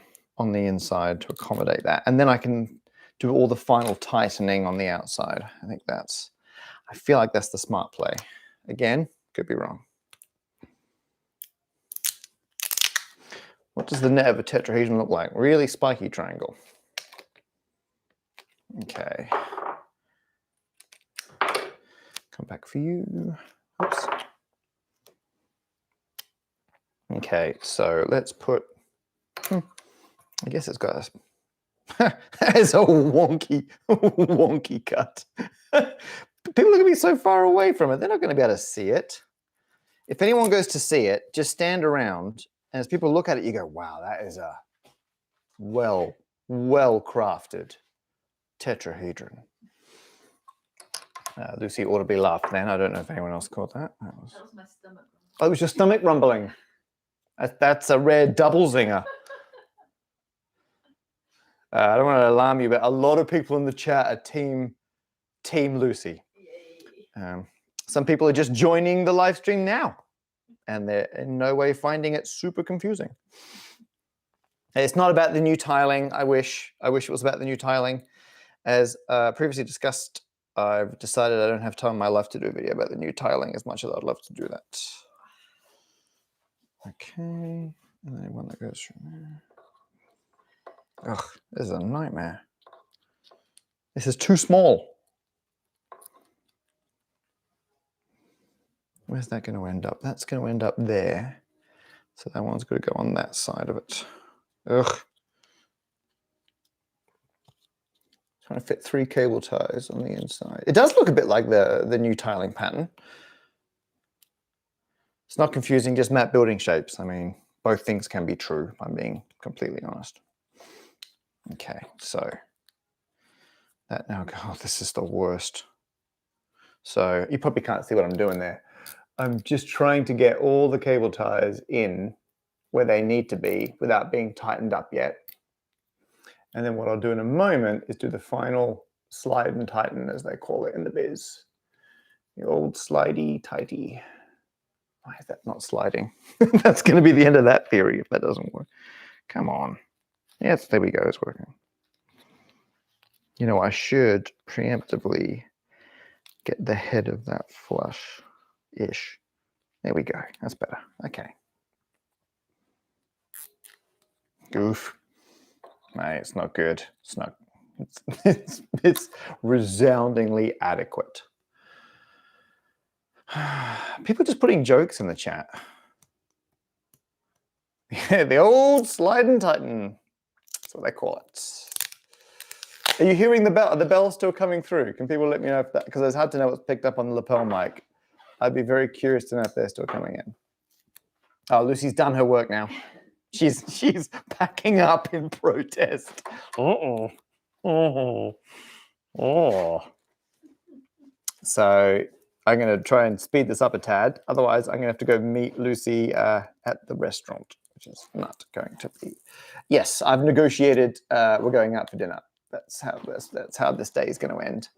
the inside to accommodate that. And then I can do all the final tightening on the outside. I feel like that's the smart play. Again, could be wrong. What does the net of a tetrahedron look like? Really spiky triangle. Okay. Come back for you. Oops. Okay, so let's put, I guess it's got it's a wonky cut. People are going to be so far away from it, they're not going to be able to see it. If anyone goes to see it, just stand around, and as people look at it, you go, wow, that is a well-crafted tetrahedron. Lucy audibly laughed then. I don't know if anyone else caught that. That was my stomach. Oh, it was your stomach rumbling. That's a rare double zinger. I don't want to alarm you, but a lot of people in the chat are team Lucy. Some people are just joining the live stream now, and they're in no way finding it super confusing. It's not about the new tiling. I wish it was about the new tiling. As previously discussed, I've decided I don't have time in my life to do a video about the new tiling as much as I'd love to do that. Okay, and then one that goes from there. Ugh, this is a nightmare. This is too small. Where's that going to end up? That's going to end up there. So that one's going to go on that side of it. Ugh. Trying to fit 3 cable ties on the inside. It does look a bit like the new tiling pattern. It's not confusing, just map building shapes. I mean, both things can be true, if I'm being completely honest. Okay, so that now, oh, this is the worst. So you probably can't see what I'm doing there. I'm just trying to get all the cable ties in where they need to be without being tightened up yet. And then what I'll do in a moment is do the final slide and tighten, as they call it in the biz. The old slidey tighty. Why is that not sliding? That's going to be the end of that theory if that doesn't work. Come on. Yes, there we go. It's working. You know, I should preemptively get the head of that flush-ish. There we go. That's better. Okay. Goof. No, it's not good. It's not. It's resoundingly adequate. People just putting jokes in the chat. Yeah, the old slide and tighten. That's what they call it. Are you hearing the bell? Are the bells still coming through? Can people let me know if that, because it's hard to know what's picked up on the lapel mic. I'd be very curious to know if they're still coming in. Oh, Lucy's done her work now. She's packing up in protest. Uh-oh. Oh. Oh. So I'm going to try and speed this up a tad. Otherwise, I'm going to have to go meet Lucy at the restaurant, which is not going to be. Yes, I've negotiated. We're going out for dinner. That's how this day is going to end.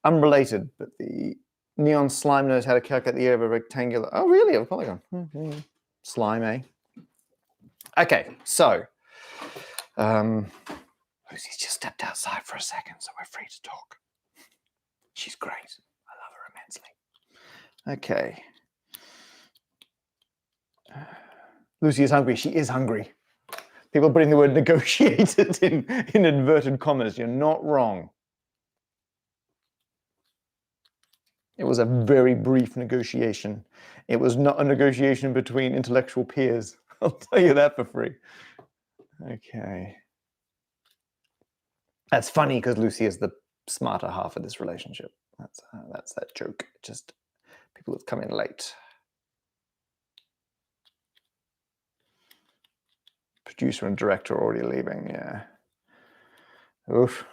Unrelated, but the neon slime knows how to calculate the area of a rectangular. Oh, really? A polygon. Mm-hmm. Slime, eh? Okay, so Lucy's just stepped outside for a second, so we're free to talk. She's great. I love her immensely. Okay. Lucy is hungry. She is hungry. People putting the word negotiated in inverted commas. You're not wrong. It was a very brief negotiation. It was not a negotiation between intellectual peers. I'll tell you that for free. Okay. That's funny because Lucy is the smarter half of this relationship. That's that joke. Just people have come in late. Producer and director already leaving. Yeah. Oof.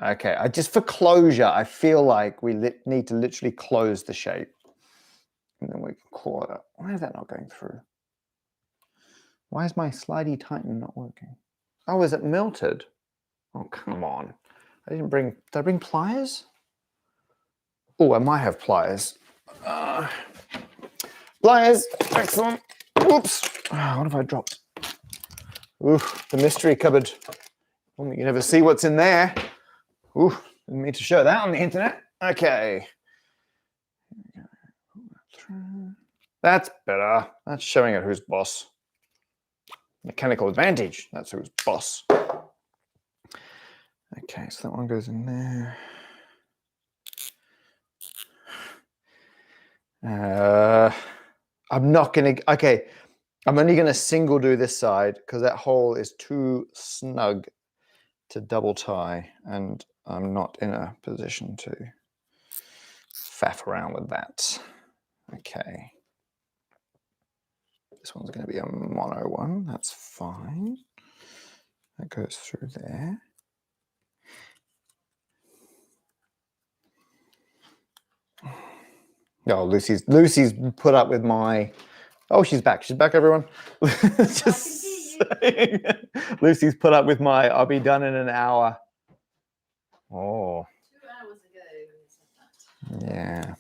Okay. Just for closure, I feel like we need to literally close the shape, and then we can claw it up. Why is that not going through? Why is my slidey tighten not working? Oh, is it melted? Oh, come on. Did I bring pliers? Oh, I might have pliers. Pliers, excellent. Whoops. Oh, what have I dropped? Oof, the mystery cupboard. Well, you never see what's in there. Oof, didn't mean to show that on the internet. Okay. That's better. That's showing it who's boss. Mechanical advantage. That's who's boss. Okay, so that one goes in there. I'm not going to... Okay, I'm only going to single do this side because that hole is too snug to double tie, and I'm not in a position to faff around with that. Okay. This one's going to be a mono one. That's fine. That goes through there. Oh, Lucy's put up with my... Oh, she's back. She's back, everyone. Just saying. Lucy's put up with my, I'll be done in an hour. Oh. 2 hours ago when you said that. Yeah.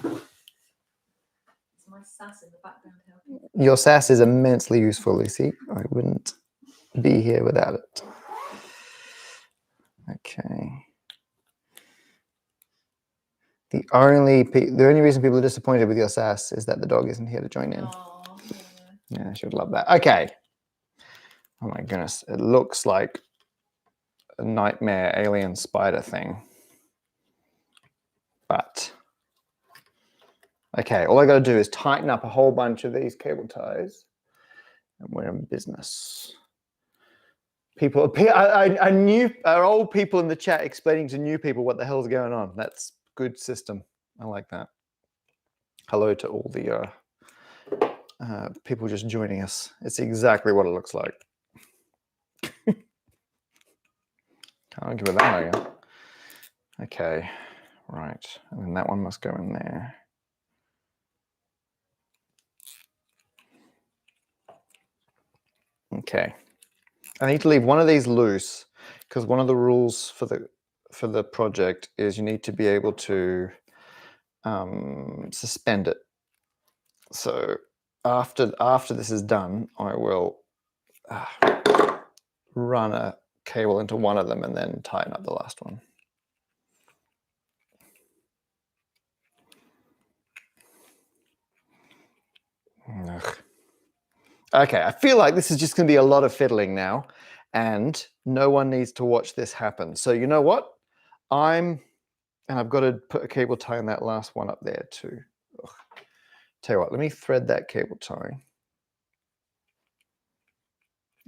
Is my sass in the background helping? Your sass is immensely useful, Lucy. I wouldn't be here without it. Okay. The only reason people are disappointed with your sass is that the dog isn't here to join in. Oh, Yeah, she would love that. Okay. Oh my goodness. It looks like a nightmare alien spider thing. But, okay, all I got to do is tighten up a whole bunch of these cable ties and we're in business. People, I knew our old people in the chat explaining to new people what the hell's going on. That's good system. I like that. Hello to all the people just joining us. It's exactly what it looks like. Can't argue with that, are you? Okay, right. And then that one must go in there. Okay. I need to leave one of these loose because one of the rules for the project is you need to be able to suspend it. So after this is done, I will run a cable into one of them and then tighten up the last one. Ugh. Okay, I feel like this is just going to be a lot of fiddling now, and no one needs to watch this happen. So you know what? I've got to put a cable tie in that last one up there too. Ugh. Tell you what, let me thread that cable tie.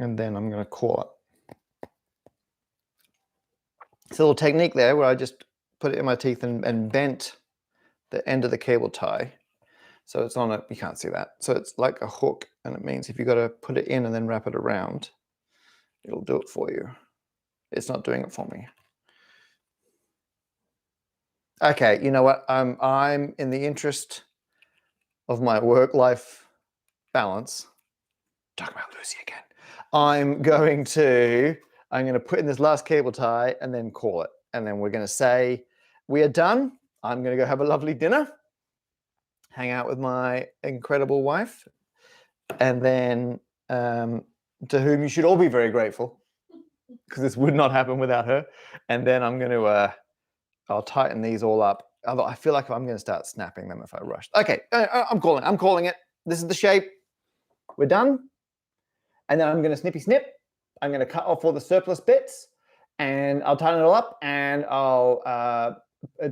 And then I'm going to call it. It's a little technique there where I just put it in my teeth and bent the end of the cable tie. So it's on it, you can't see that. So it's like a hook, and it means if you've got to put it in and then wrap it around, it'll do it for you. It's not doing it for me. Okay, you know what? I'm in the interest of my work-life balance. Talk about Lucy again. I'm going to put in this last cable tie and then call it. And then we're going to say, we are done. I'm going to go have a lovely dinner, hang out with my incredible wife, and then to whom you should all be very grateful, because this would not happen without her. And then I'm going to, I'll tighten these all up. Although I feel like I'm going to start snapping them if I rush. Okay, I'm calling it. This is the shape. We're done. And then I'm going to snippy snip. I'm going to cut off all the surplus bits, and I'll tighten it all up, and I'll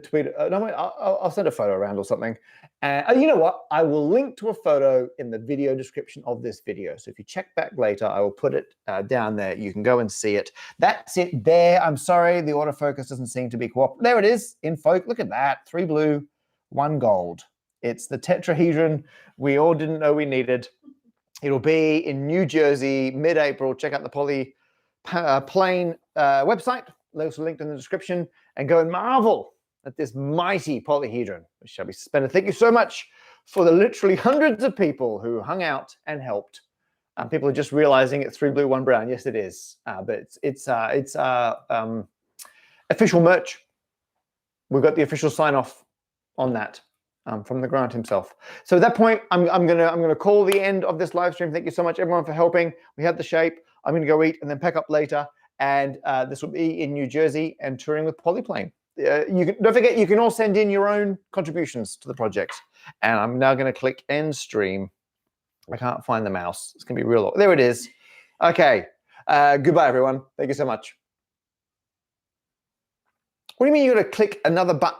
tweet. No, wait, I'll send a photo around or something. You know what? I will link to a photo in the video description of this video. So if you check back later, I will put it down there. You can go and see it. That's it there. I'm sorry, the autofocus doesn't seem to be cooperating. There it is in focus. Look at that. 3 blue, 1 gold. It's the tetrahedron we all didn't know we needed. It'll be in New Jersey, mid-April. Check out the Polyplane website. Also linked in the description. And go and marvel at this mighty polyhedron, which shall be suspended. Thank you so much for the literally hundreds of people who hung out and helped. People are just realizing it's 3 blue, 1 brown. Yes, it is. But it's official merch. We've got the official sign-off on that. From the Grant himself. So at that point, I'm gonna call the end of this live stream. Thank you so much, everyone, for helping. We have the shape. I'm gonna go eat and then pack up later. And this will be in New Jersey and touring with Polyplane. Don't forget, you can all send in your own contributions to the project. And I'm now gonna click end stream. I can't find the mouse. It's gonna be real. There it is. Okay. Goodbye, everyone. Thank you so much. What do you mean you're gonna click another button?